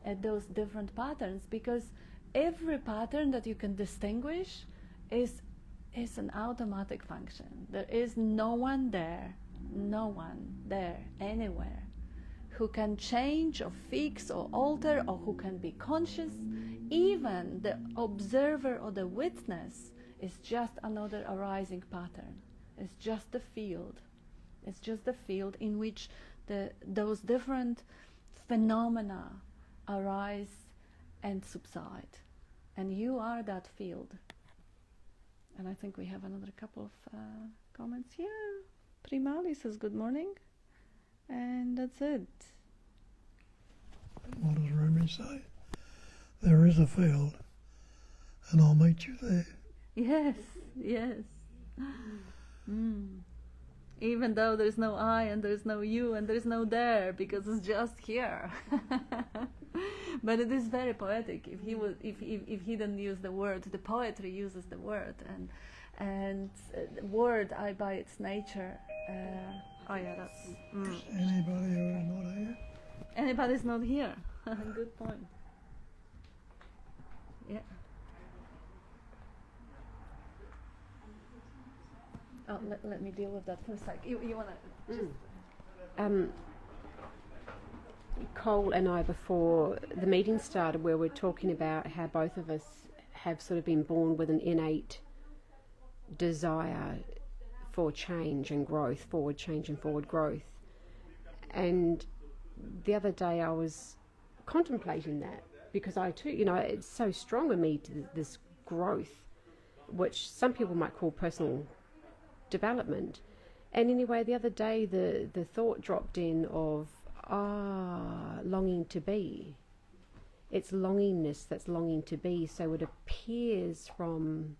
at those different patterns, because every pattern that you can distinguish is an automatic function. There is no one there no one there anywhere who can change or fix or alter or who can be conscious. Even the observer or the witness is just another arising pattern. It's just the field. It's just the field in which those different phenomena arise and subside. And you are that field. And I think we have another couple of comments here. Primali says good morning. And that's it. What does Rumi say? There is a field, and I'll meet you there. Yes, yes. Even though there's no I and there's no you and there's no there, because it's just here. But it is very poetic. If he didn't use the word, the poetry uses the word, and word, I by its nature. Oh yeah, that's. Anybody who's not here? Anybody's not here. Good point. Yeah. Oh, let me deal with that for a sec. You wanna just Cole and I, before the meeting started, where we're talking about how both of us have sort of been born with an innate desire for change and growth, forward change and forward growth. And the other day I was contemplating that, because I too, it's so strong in me, this growth, which some people might call personal development. And anyway, the other day the thought dropped in of longing to be. It's longingness that's longing to be. So it appears from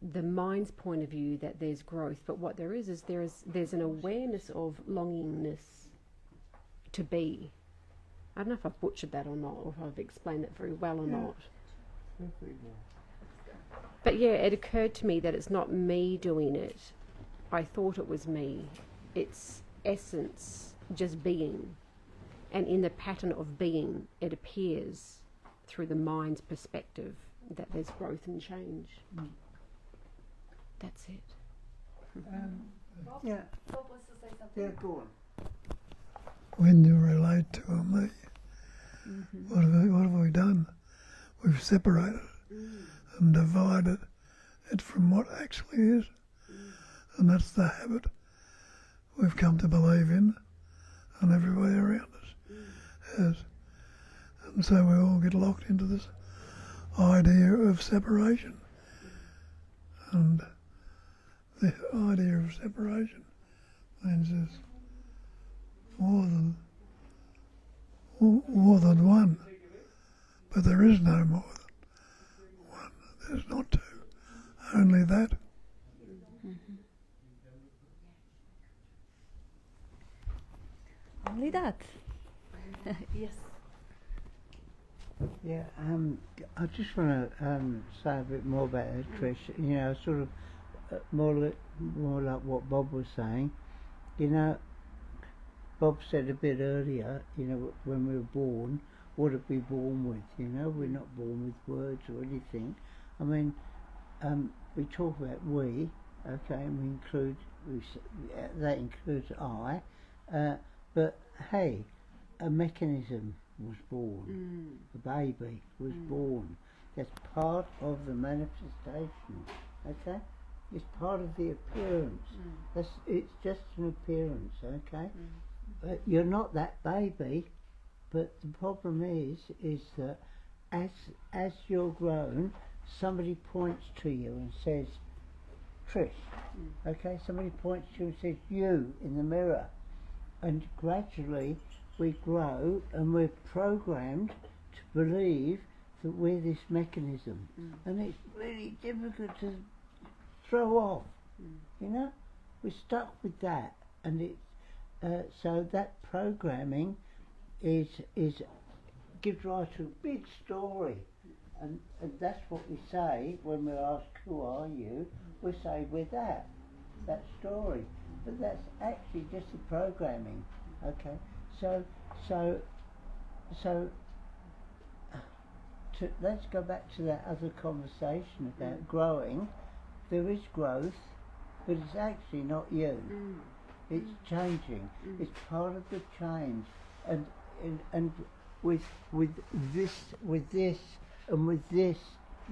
the mind's point of view that there's growth, but what there is there's an awareness of longingness to be. I don't know if I've butchered that or not, or if I've explained that very well or not. But yeah, it occurred to me that it's not me doing it. I thought it was me. It's essence just being. And in the pattern of being, it appears through the mind's perspective that there's growth and change. That's it. Yeah. Bob wants to say something. Yeah, go on. When you relate to a me, what have we done? We've separated and divided it from what actually is. And that's the habit we've come to believe in, and everybody around us has. And so we all get locked into this idea of separation. And the idea of separation means there's more than one, but there is no more than one. There's not two, only that. Only that. Yes. Yeah, I just want to say a bit more about it, Trish. Sort of more like what Bob was saying. Bob said a bit earlier, when we were born, what are we born with? We're not born with words or anything. I mean, we talk about we, okay, and that includes I, but hey, a mechanism was born, a baby was born. That's part of the manifestation, okay? It's part of the appearance. It's just an appearance, okay? You're not that baby, but the problem is that as you're grown, somebody points to you and says, Trish, okay? Somebody points to you and says, you, in the mirror. And gradually we grow and we're programmed to believe that we're this mechanism. And it's really difficult to throw off, We're stuck with that. And so that programming gives rise to a big story. And that's what we say when we're asked, who are you? We say, we're that story. But that's actually just the programming, okay? So let's go back to that other conversation about growing. There is growth, but it's actually not you. It's changing. It's part of the change, and with this and with this,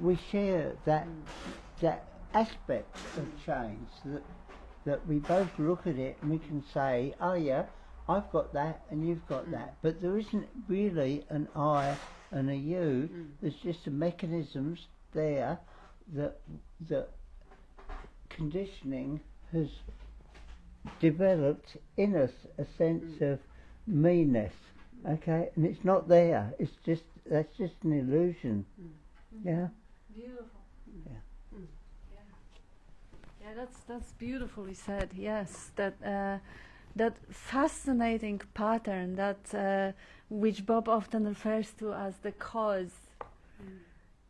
we share that aspect of change that we both look at it and we can say, oh yeah, I've got that and you've got that, but there isn't really an I and a you. There's just the mechanisms there that conditioning has developed in us a sense of me-ness, okay, and it's not there. It's just that's just an illusion. Yeah. Beautiful. Yeah. Yeah, that's beautifully said. Yes, that fascinating pattern that which Bob often refers to as the cause.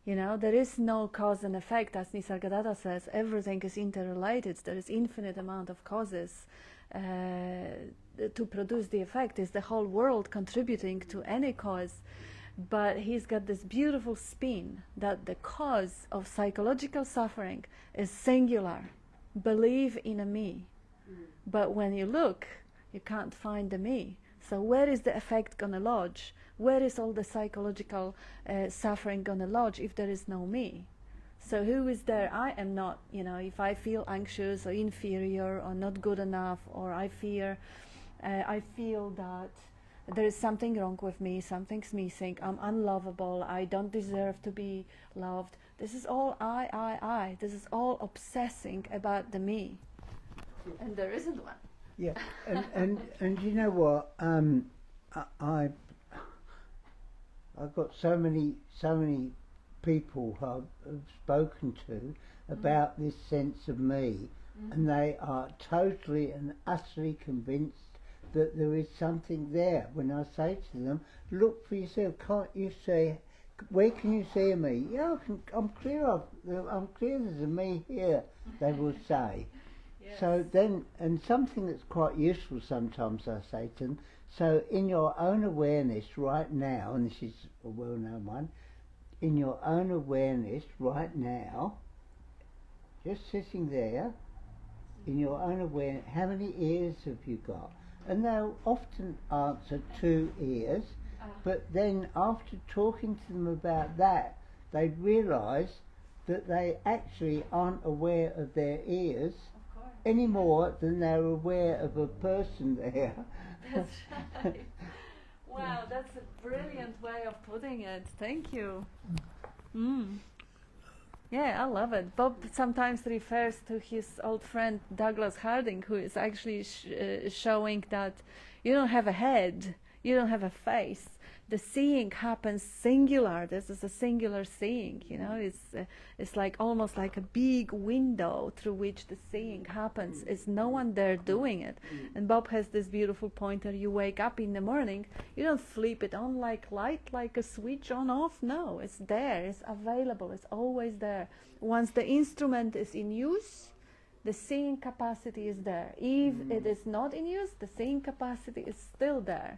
You know, there is no cause and effect, as Nisargadatta says. Everything is interrelated. There is infinite amount of causes to produce the effect. Is the whole world contributing to any cause? But he's got this beautiful spin that the cause of psychological suffering is singular. Believe in a me. But when you look, you can't find the me. So where is the effect going to lodge? Where is all the psychological suffering going to lodge if there is no me? So who is there? I am not, you know, if I feel anxious or inferior or not good enough, or I feel that there is something wrong with me, something's missing, I'm unlovable, I don't deserve to be loved. This is all I. This is all obsessing about the me. And there isn't one. Yeah, and you know what? I've got so many people I've spoken to about this sense of me, and they are totally and utterly convinced that there is something there. When I say to them, look for yourself, can't you see, where can you see a me? Yeah, I'm clear there's a me here, they will say. Yes. So then, and something that's quite useful sometimes I say to them, so in your own awareness right now, and this is a well-known one, in your own awareness right now, just sitting there, in your own awareness, how many ears have you got? And they'll often answer 2 ears, but then after talking to them about that, they realise that they actually aren't aware of their ears any more than they're aware of a person there. That's right. Wow, that's a brilliant way of putting it. Thank you. Yeah, I love it. Bob sometimes refers to his old friend Douglas Harding, who is actually showing that you don't have a head, you don't have a face. The seeing happens singular. This is a singular seeing, you know. It's like almost like a big window through which the seeing happens. It's no one there doing it. And Bob has this beautiful pointer. You wake up in the morning, you don't flip it on like light, like a switch on off. No, it's there. It's available. It's always there. Once the instrument is in use, the seeing capacity is there. If it is not in use, the seeing capacity is still there.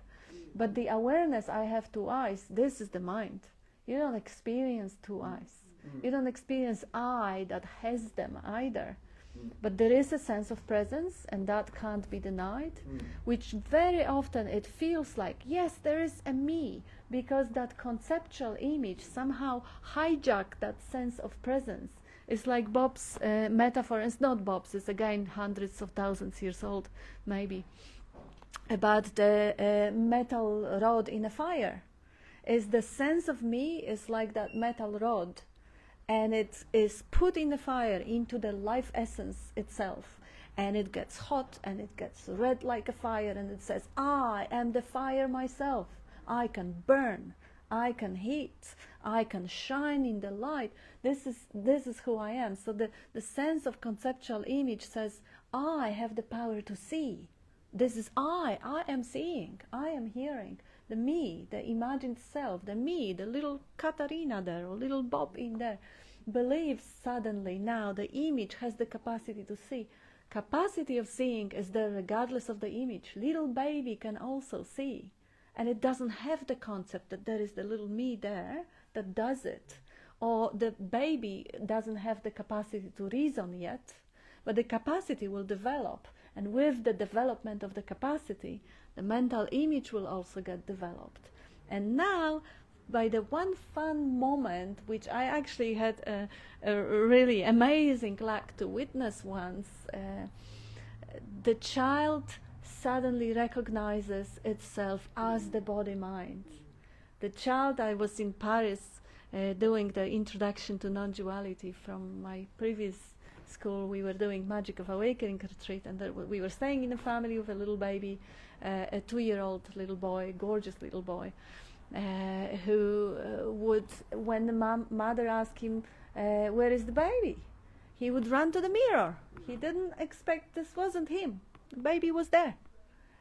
But the awareness, I have 2 eyes, this is the mind. You don't experience 2 eyes. You don't experience I that has them either. But there is a sense of presence, and that can't be denied, which very often it feels like, yes, there is a me, because that conceptual image somehow hijacked that sense of presence. It's like Bob's metaphor. It's not Bob's, it's again hundreds of thousands years old, maybe, about the metal rod in a fire. Is the sense of me is like that metal rod, and it is put in the fire into the life essence itself, and it gets hot and it gets red like a fire, and it says, I am the fire myself. I can burn, I can heat, I can shine in the light. This is who I am. So the sense of conceptual image says, I have the power to see. This is I am seeing, I am hearing. The me, the imagined self, the me, the little Katarina there, or little Bob in there, believes suddenly now the image has the capacity to see. Capacity of seeing is there regardless of the image. Little baby can also see. And it doesn't have the concept that there is the little me there that does it. Or the baby doesn't have the capacity to reason yet, but the capacity will develop. And with the development of the capacity, the mental image will also get developed. And now, by the one fun moment, which I actually had a really amazing luck to witness once, the child suddenly recognizes itself as the body-mind. The child, I was in Paris doing the introduction to non-duality from my previous school. We were doing Magic of Awakening retreat, and we were staying in a family with a little baby, a 2-year-old little boy, gorgeous little boy, who would, when the mother asked him, where is the baby? He would run to the mirror. He didn't expect this wasn't him. The baby was there.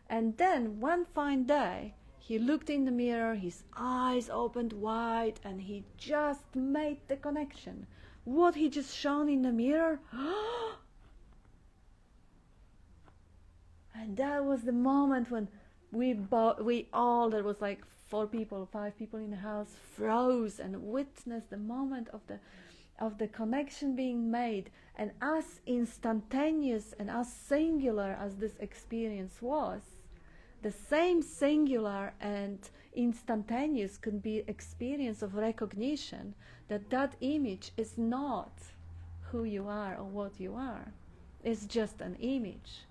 And then one fine day, he looked in the mirror, his eyes opened wide, and he just made the connection. What he just shown in the mirror, and that was the moment when we all, there was like 4 people, 5 people in the house, froze and witnessed the moment of the connection being made. And as instantaneous and as singular as this experience was, the same singular and instantaneous can be experience of recognition that image is not who you are or what you are. It's just an image.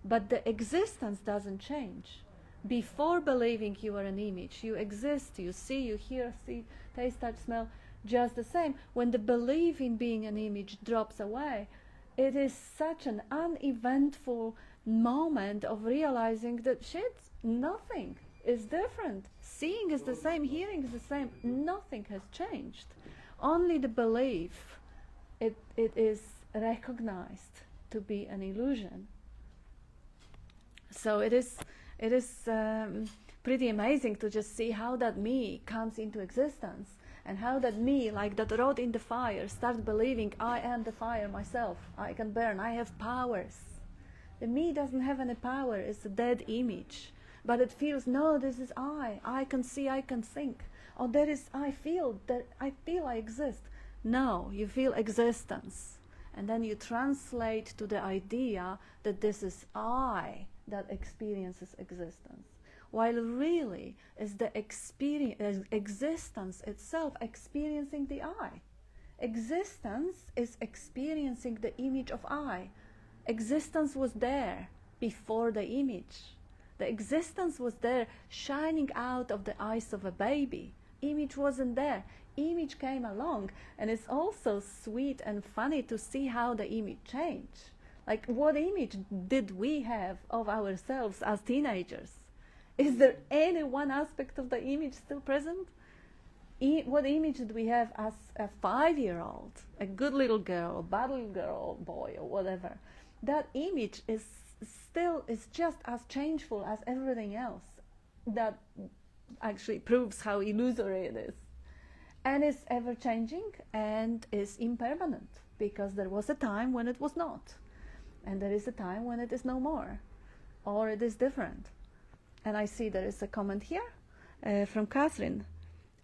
But the existence doesn't change. Before believing you are an image, you exist, you see, you hear, see, taste, touch, smell, just the same. When the belief in being an image drops away, it is such an uneventful moment of realizing that nothing is different. Seeing is the same, hearing is the same, nothing has changed. Only the belief, it is recognized to be an illusion. So it is pretty amazing to just see how that me comes into existence, and how that me, like that rod in the fire, starts believing I am the fire myself, I can burn, I have powers. The me doesn't have any power, it's a dead image. But it feels, no, this is I can see, I can think. Oh, there is, I feel I exist. No, you feel existence. And then you translate to the idea that this is I that experiences existence. While really is the existence itself experiencing the I. Existence is experiencing the image of I. Existence was there before the image. The existence was there shining out of the eyes of a baby. Image wasn't there. Image came along, and it's also sweet and funny to see how the image changed. Like, what image did we have of ourselves as teenagers? Is there any one aspect of the image still present? What image did we have as a 5-year-old, a good little girl, a bad little girl, or boy, or whatever? That image is just as changeful as everything else. That actually proves how illusory it is. And it's ever-changing and is impermanent, because there was a time when it was not. And there is a time when it is no more, or it is different. And I see there is a comment here from Catherine.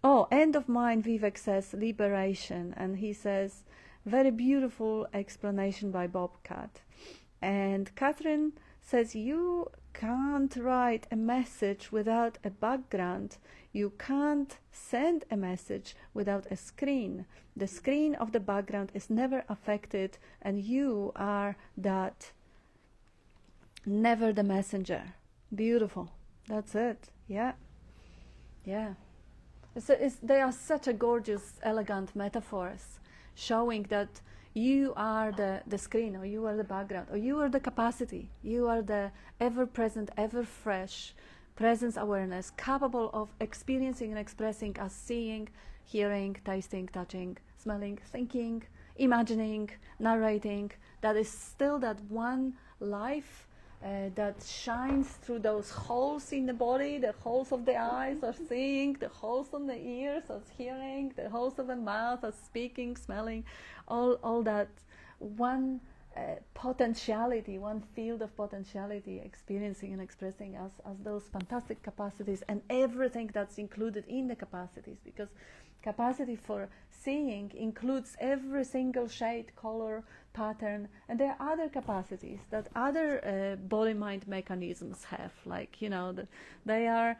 Oh, end of mind, Vivek says, liberation. And he says, very beautiful explanation by Bobcat. And Catherine says, you can't write a message without a background. You can't send a message without a screen. The screen of the background is never affected, and you are that, never the messenger. Beautiful. That's it. Yeah. Yeah. They are such a gorgeous, elegant metaphors, showing that you are the screen, or you are the background, or you are the capacity. You are the ever-present, ever-fresh presence awareness, capable of experiencing and expressing as seeing, hearing, tasting, touching, smelling, thinking, imagining, narrating. That is still that one life that shines through those holes in the body, the holes of the eyes of seeing, the holes on the ears of hearing, the holes of the mouth of speaking, smelling, all that one potentiality, one field of potentiality, experiencing and expressing as those fantastic capacities, and everything that's included in the capacities, because capacity for seeing includes every single shade, color, pattern, and there are other capacities that other body-mind mechanisms have, like, you know, they are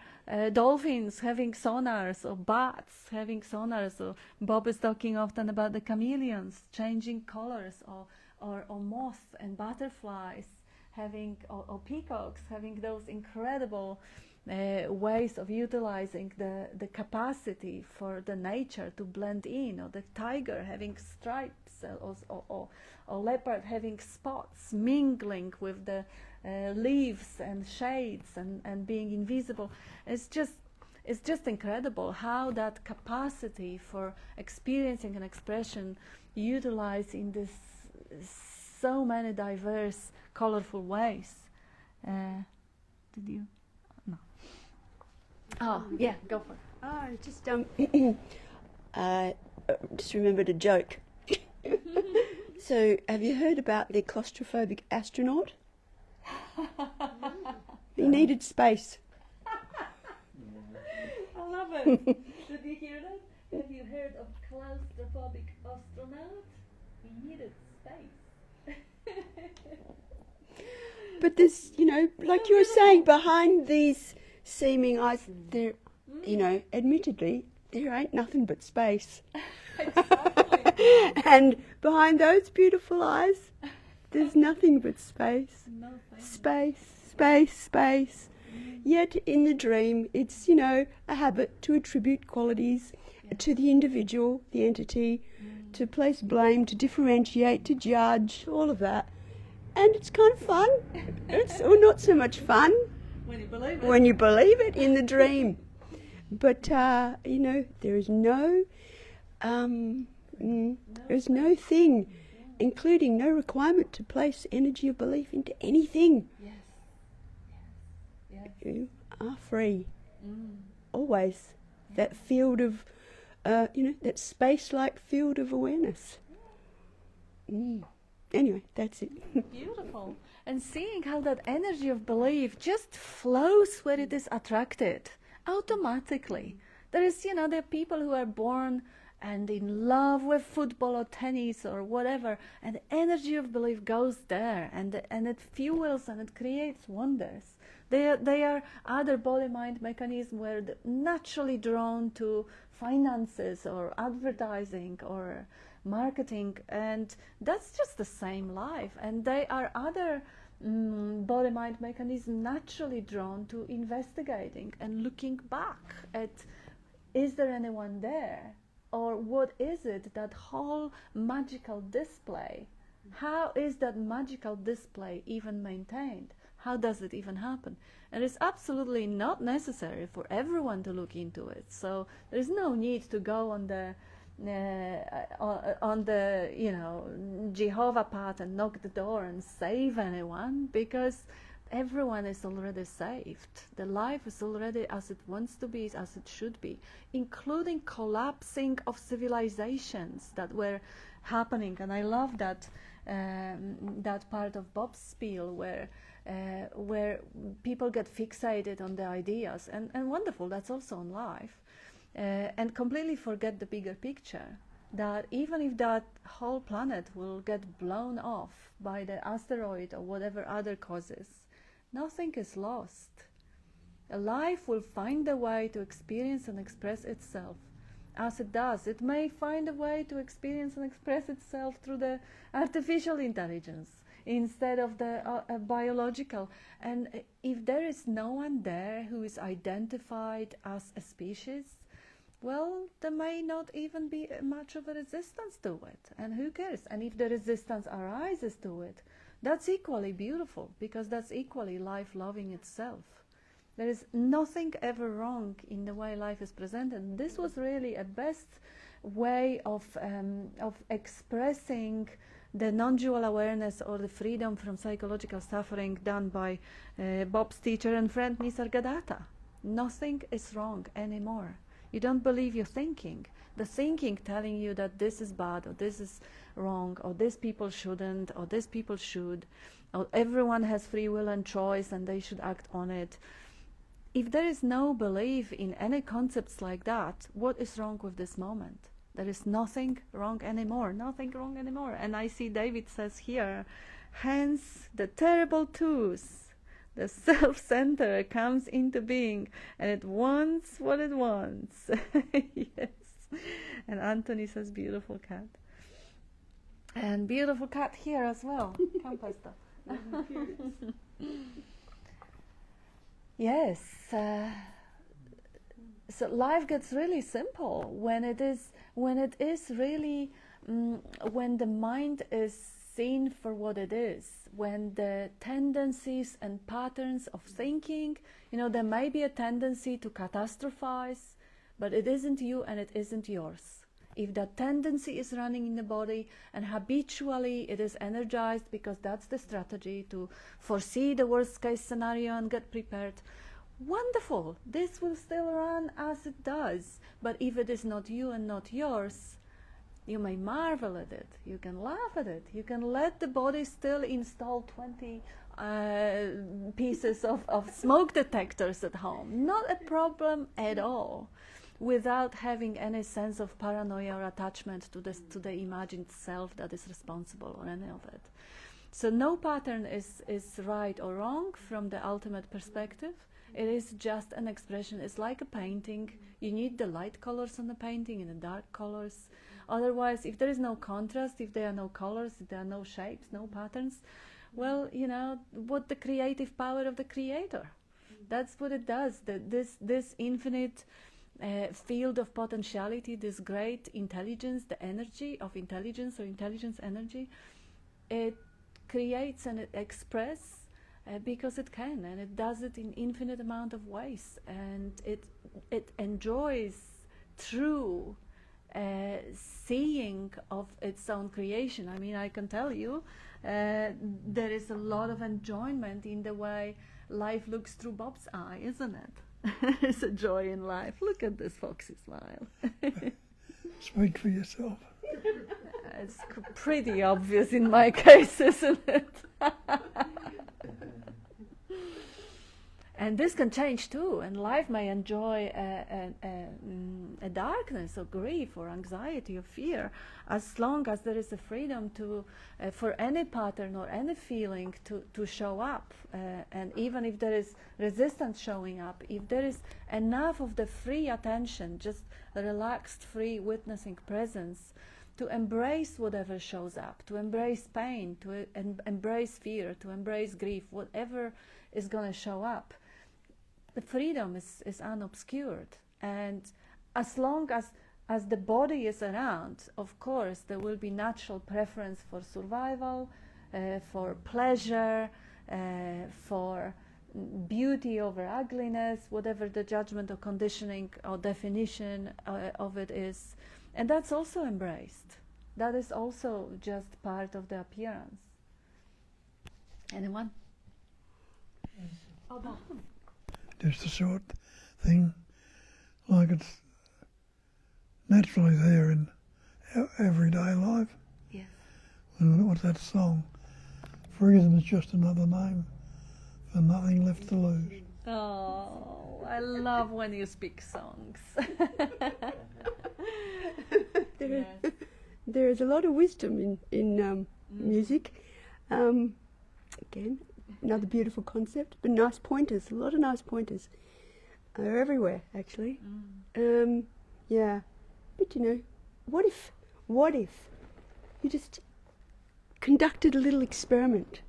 dolphins having sonars, or bats having sonars, or Bob is talking often about the chameleons changing colors, or moths and butterflies having, or peacocks having those incredible ways of utilizing the capacity for the nature to blend in, or the tiger having stripes, or leopard having spots, mingling with the leaves and shades and being invisible. It's just incredible how that capacity for experiencing an expression utilized in this so many diverse, colorful ways. Did you? No. Oh, yeah, go for it. Oh, just remembered a joke. So, have you heard about the claustrophobic astronaut? He needed space. I love it. Did you hear that? Have you heard of claustrophobic astronaut? He needed space. But there's, you know, like you were saying, behind these seeming eyes, there, you know, admittedly, there ain't nothing but space. Exactly. And behind those beautiful eyes, there's nothing but space. Nothing. Space, space, space. Yet in the dream, it's, you know, a habit to attribute qualities to the individual, the entity, to place blame, to differentiate, to judge, all of that. And it's kind of fun. It's or not so much fun When you believe it. when you believe it in the dream. But, you know, there is no thing, including no requirement to place energy of belief into anything. Yes. Yes. You are free. Mm. Always. That field of, you know, that space-like field of awareness. Anyway, that's it. Beautiful. And seeing how that energy of belief just flows where it is attracted automatically. There is, you know, there are people who are born and in love with football or tennis or whatever, and the energy of belief goes there, and it fuels and it creates wonders. They are other body-mind mechanisms where they're naturally drawn to finances or advertising or marketing, and that's just the same life. And they are other body-mind mechanisms naturally drawn to investigating and looking back at, is there anyone there? Or what is it, that whole magical display? How is that magical display even maintained? How does it even happen? And it's absolutely not necessary for everyone to look into it. So there's no need to go on the you know, Jehovah path and knock the door and save anyone, because everyone is already saved. The life is already as it wants to be, as it should be, including collapsing of civilizations that were happening. And I love that that part of Bob's spiel where people get fixated on the ideas, and wonderful, that's also on life, and completely forget the bigger picture, that even if that whole planet will get blown off by the asteroid or whatever other causes, nothing is lost. A life will find a way to experience and express itself as it does. It may find a way to experience and express itself through the artificial intelligence instead of the biological. And if there is no one there who is identified as a species, well, there may not even be much of a resistance to it. And who cares? And if the resistance arises to it, that's equally beautiful, because that's equally life loving itself. There is nothing ever wrong in the way life is presented. This was really a best way of expressing the non-dual awareness or the freedom from psychological suffering done by Bob's teacher and friend Nisargadatta. Nothing is wrong anymore. You don't believe your thinking. The thinking telling you that this is bad or this is wrong or this people shouldn't or this people should, or everyone has free will and choice and they should act on it. if there is no belief in any concepts like that, what is wrong with this moment? There is nothing wrong anymore, nothing wrong anymore. And I see David says here, hence the terrible tooth, the self-center comes into being, and it wants what it wants. Yes. And Anthony says, beautiful cat. And beautiful cat here as well. Come, Pastor. Yes. So life gets really simple when it is really when the mind is seen for what it is, when the tendencies and patterns of thinking, there may be a tendency to catastrophize, but it isn't you and it isn't yours. If that tendency is running in the body and habitually it is energized, because that's the strategy, to foresee the worst case scenario and get prepared, wonderful, this will still run as it does. But if it is not you and not yours, you may marvel at it, you can laugh at it, you can let the body still install 20 pieces of smoke detectors at home, not a problem at all, without having any sense of paranoia or attachment to the imagined self that is responsible or any of it. So no pattern is right or wrong from the ultimate perspective. It is just an expression. It's like a painting. You need the light colors on the painting and the dark colors. Otherwise, if there is no contrast, if there are no colors, if there are no shapes, no patterns, well, what the creative power of the creator. That's what it does. This infinite field of potentiality, this great intelligence, the energy of intelligence or intelligence energy, it creates and it expresses because it can, and it does it in infinite amount of ways, and it enjoys through seeing of its own creation. I mean, I can tell you there is a lot of enjoyment in the way life looks through Bob's eye, isn't it? There's a joy in life. Look at this foxy smile. Speak for yourself. It's pretty obvious in my case, isn't it? And this can change too, and life may enjoy a darkness or grief or anxiety or fear, as long as there is a freedom to for any pattern or any feeling to show up. And even if there is resistance showing up, if there is enough of the free attention, just a relaxed, free witnessing presence, to embrace whatever shows up, to embrace pain, to embrace fear, to embrace grief, whatever is going to show up, the freedom is unobscured. And as long as the body is around, of course, there will be natural preference for survival, for pleasure, for beauty over ugliness, whatever the judgment or conditioning or definition of it is. And that's also embraced. That is also just part of the appearance. Anyone? Oh, no. Just a short thing, like it's naturally there in everyday life. Yes. What's that song? Freedom is just another name for nothing left to lose. Oh, I love when you speak songs. There is a lot of wisdom in music. Again, another beautiful concept, but nice pointers, a lot of nice pointers. They're everywhere, actually. Yeah, but what if you just conducted a little experiment?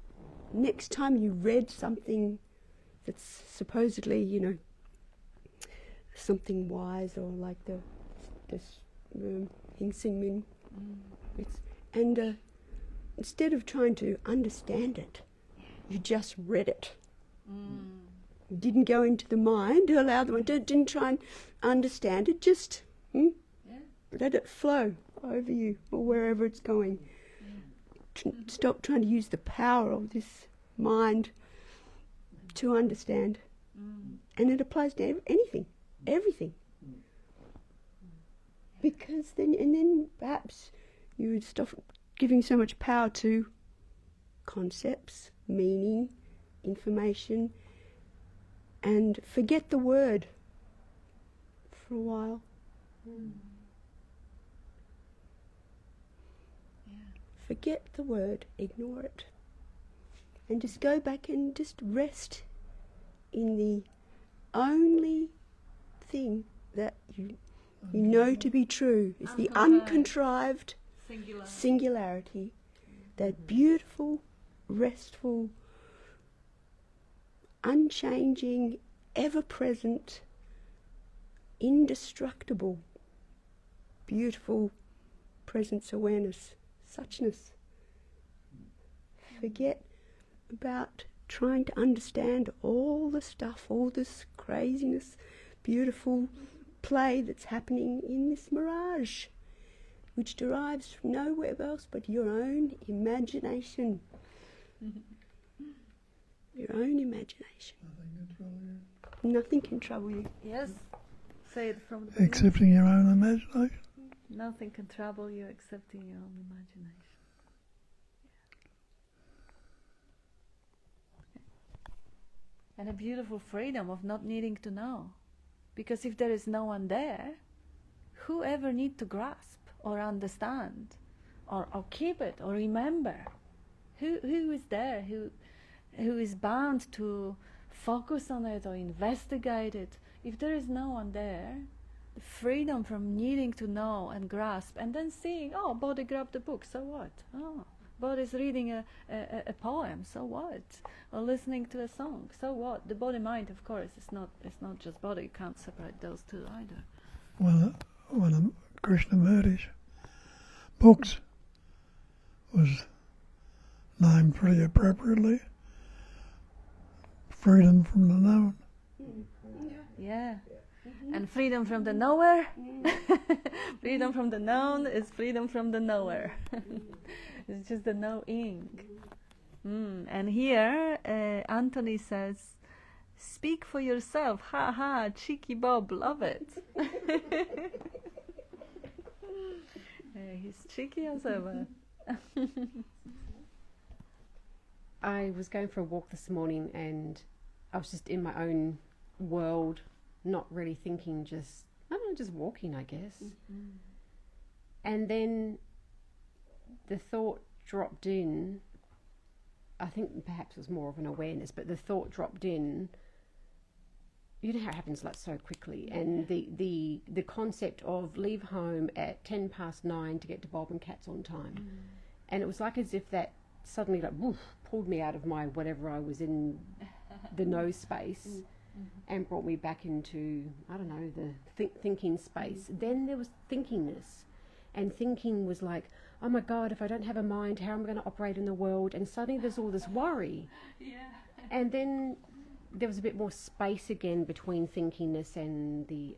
Next time you read something that's supposedly, something wise, or like this Hing Sing Min, and instead of trying to understand it, you just read it. You didn't go into the mind, didn't try and understand it, just let it flow over you or wherever it's going. Stop trying to use the power of this mind to understand. And it applies to anything, everything. Because then perhaps you would stop giving so much power to concepts, meaning, information, and forget the word for a while. Forget the word, ignore it, and just go back and just rest in the only thing that you know to be true is the uncontrived singularity, that beautiful, restful, unchanging, ever-present, indestructible, beautiful presence awareness, suchness. Forget about trying to understand all the stuff, all this craziness, beautiful play that's happening in this mirage, which derives from nowhere else but your own imagination. Your own imagination. Nothing can trouble you. Yes. Say it from the beginning. Accepting your own imagination. Nothing can trouble you excepting your own imagination. And a beautiful freedom of not needing to know. Because if there is no one there, who ever need to grasp or understand or keep it or remember? Who is there? Who is bound to focus on it or investigate it? If there is no one there, the freedom from needing to know and grasp and then seeing, oh, body grabbed a book, so what? Oh, body's reading a poem, so what? Or listening to a song, so what? The body-mind, of course, it's not just body. You can't separate those two either. Well, one of Krishnamurti's books was named pretty appropriately Freedom from the Known. Yeah. And freedom from the knower, freedom from the known is freedom from the knower. It's just the knowing. And here, Anthony says, speak for yourself. Ha ha, cheeky Bob, love it. He's cheeky as ever. I was going for a walk this morning and I was just in my own world, not really thinking, just walking, I guess. And then the thought dropped in. I think perhaps it was more of an awareness, but the thought dropped in. You know how it happens like so quickly. And the concept of leave home at 9:10 to get to Bob and Kat's on time. And it was like as if that suddenly like woof, pulled me out of my whatever I was in the no space and brought me back into, I don't know, the thinking space. Then there was thinkingness. And thinking was like, oh my God, if I don't have a mind, how am I going to operate in the world? And suddenly there's all this worry. And then there was a bit more space again between thinkingness and the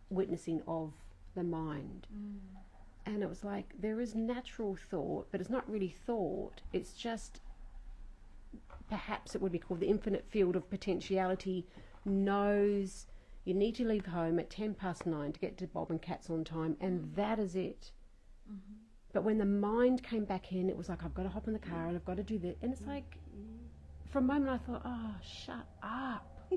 witnessing of the mind. And it was like, there is natural thought, but it's not really thought. It's just, perhaps it would be called the infinite field of potentiality knows you need to leave home at 9:10 to get to Bob and Kat's on time, and that is it. But when the mind came back in, it was like, I've got to hop in the car and I've got to do that. And it's like, for a moment I thought, oh, shut up.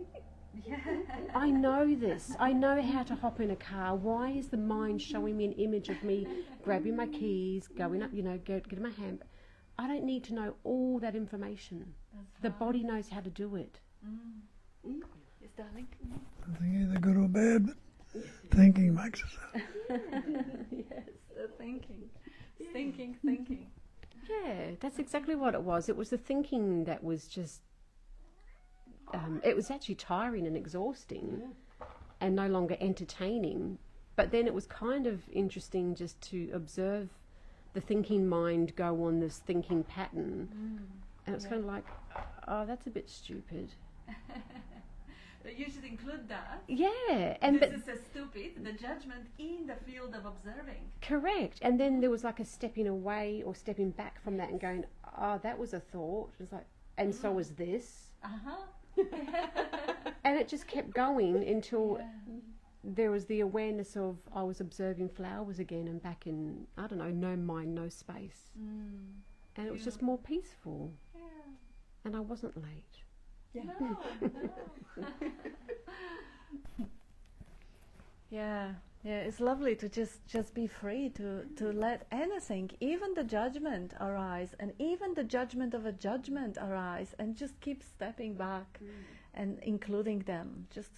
I know this. I know how to hop in a car. Why is the mind showing me an image of me grabbing my keys, going up, getting my hand? I don't need to know all that information. The body knows how to do it. Yes, darling? I think either good or bad, but thinking makes us up. Yes, the thinking. Thinking. Yeah, that's exactly what it was. It was the thinking that was just, it was actually tiring and exhausting and no longer entertaining. But then it was kind of interesting just to observe the thinking mind go on this thinking pattern. And it's kind of like, oh, that's a bit stupid. You should include that. Yeah. And this is a stupid, the judgment in the field of observing. Correct. And then there was like a stepping away or stepping back from that and going, oh, that was a thought. It was like, and so was this. And it just kept going until there was the awareness of I was observing flowers again and back in, I don't know, no mind, no space. And it was just more peaceful. And I wasn't late. No, no. Yeah, it's lovely to just be free to let anything, even the judgment arise, and even the judgment of a judgment arise, and just keep stepping back and including them, just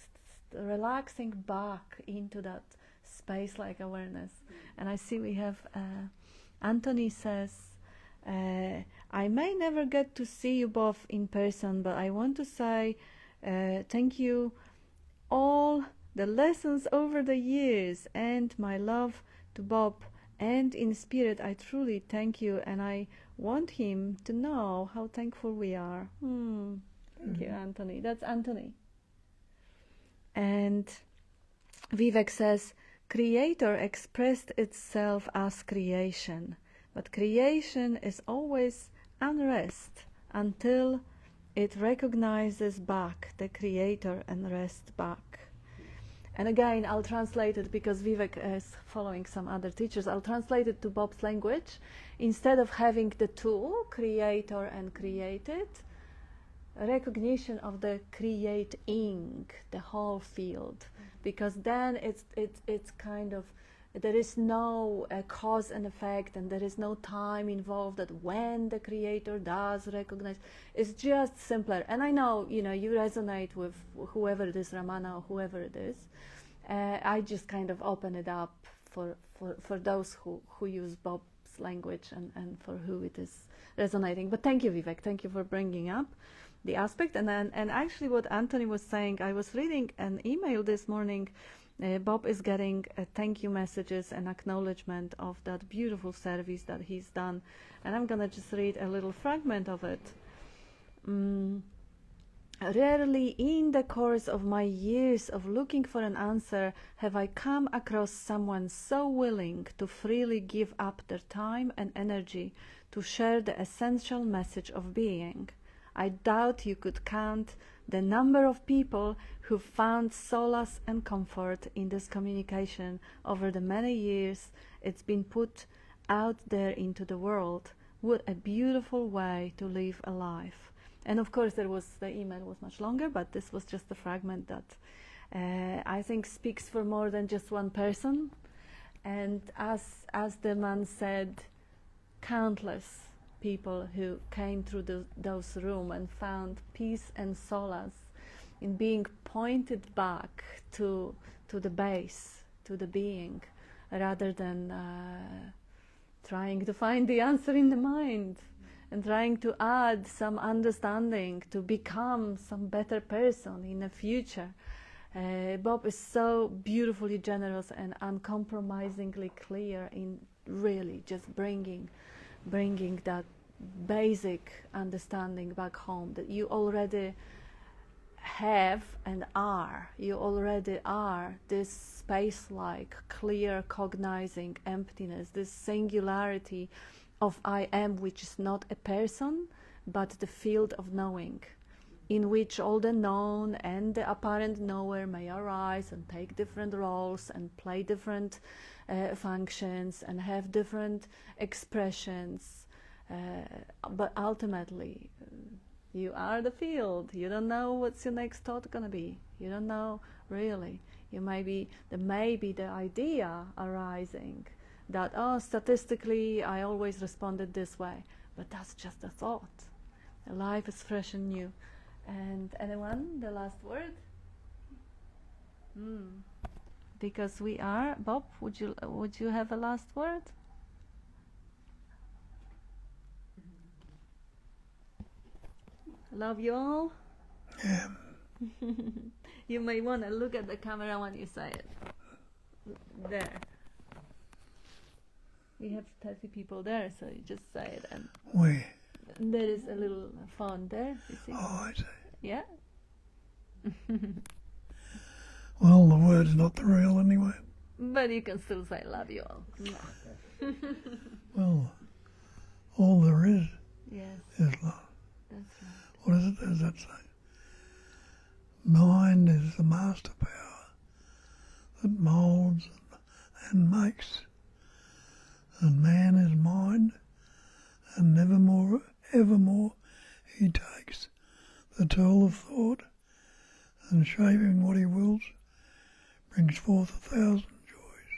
relaxing back into that space-like awareness. And I see we have Anthony says, I may never get to see you both in person, but I want to say thank you all the lessons over the years, and my love to Bob, and in spirit I truly thank you, and I want him to know how thankful we are. Thank you, Anthony. That's Anthony. And Vivek says, Creator expressed itself as creation, but creation is always unrest until it recognizes back the Creator and rests back. And again, I'll translate it because Vivek is following some other teachers. I'll translate it to Bob's language. Instead of having the two, creator and created, recognition of the creating, the whole field. Because then it's kind of, there is no cause and effect, and there is no time involved that when the creator does recognize. It's just simpler. And I know, you resonate with whoever it is, Ramana or whoever it is. I just kind of open it up for those who use Bob's language and for who it is resonating. But thank you, Vivek. Thank you for bringing up the aspect. And actually what Anthony was saying, I was reading an email this morning. Bob is getting thank you messages and acknowledgement of that beautiful service that he's done. And I'm going to just read a little fragment of it. Rarely in the course of my years of looking for an answer have I come across someone so willing to freely give up their time and energy to share the essential message of being. I doubt you could count the number of people who found solace and comfort in this communication over the many years it's been put out there into the world. What a beautiful way to live a life. And of course the email was much longer, but this was just a fragment that I think speaks for more than just one person. And as the man said, countless people who came through those rooms and found peace and solace in being pointed back to the base, to the being, rather than trying to find the answer in the mind and trying to add some understanding to become some better person in the future. Bob is so beautifully generous and uncompromisingly clear in really just bringing that basic understanding back home that you already have and are. You already are this space-like, clear, cognizing emptiness, this singularity of I am, which is not a person, but the field of knowing, in which all the known and the apparent knower may arise and take different roles and play different functions and have different expressions. But ultimately, you are the field. You don't know what's your next thought gonna be. You don't know really. There may be the idea arising that, statistically I always responded this way, but that's just a thought. Life is fresh and new. And anyone, the last word? Because we are, Bob, would you have a last word? Love you all. Yeah. You may want to look at the camera when you say it. There. We have 30 people there, so you just say it, and there is a little phone there, you see? Oh, I see. Yeah? Well, the word's not the real anyway. But you can still say love you all. Well, all there is Yes, love. that's right. What is it? Does that say? Mind is the master power that moulds and makes. And man is mind, and evermore he takes the tool of thought, and shaping what he wills brings forth 1,000 joys,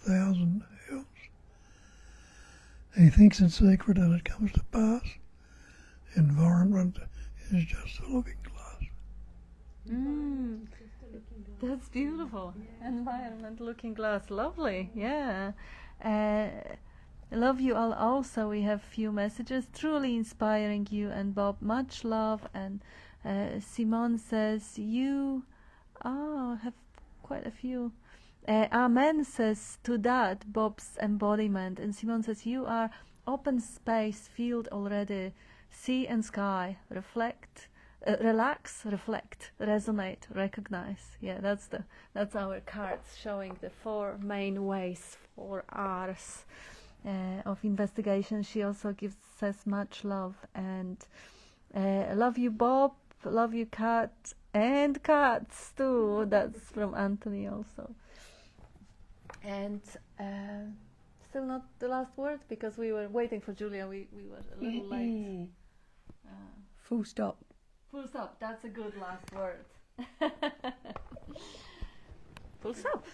1,000 hells. He thinks in secret and it comes to pass. Environment is just a looking glass. That's beautiful. Environment looking glass. Lovely. Yeah. Love you all also. We have few messages. Truly inspiring you and Bob. Much love. And Simone says you have quite a few. Amen says to that Bob's embodiment. And Simone says you are open space field already. Sea and sky. Reflect. Relax, reflect, resonate, recognize. Yeah, that's our cards showing the 4 main ways, 4 R's of investigation. She also says much love and love you, Bob. Love you, Kat, and cats too. That's from Anthony also. And still not the last word because we were waiting for Julia. We were a little late. Full stop. Full stop. That's a good last word. Full stop.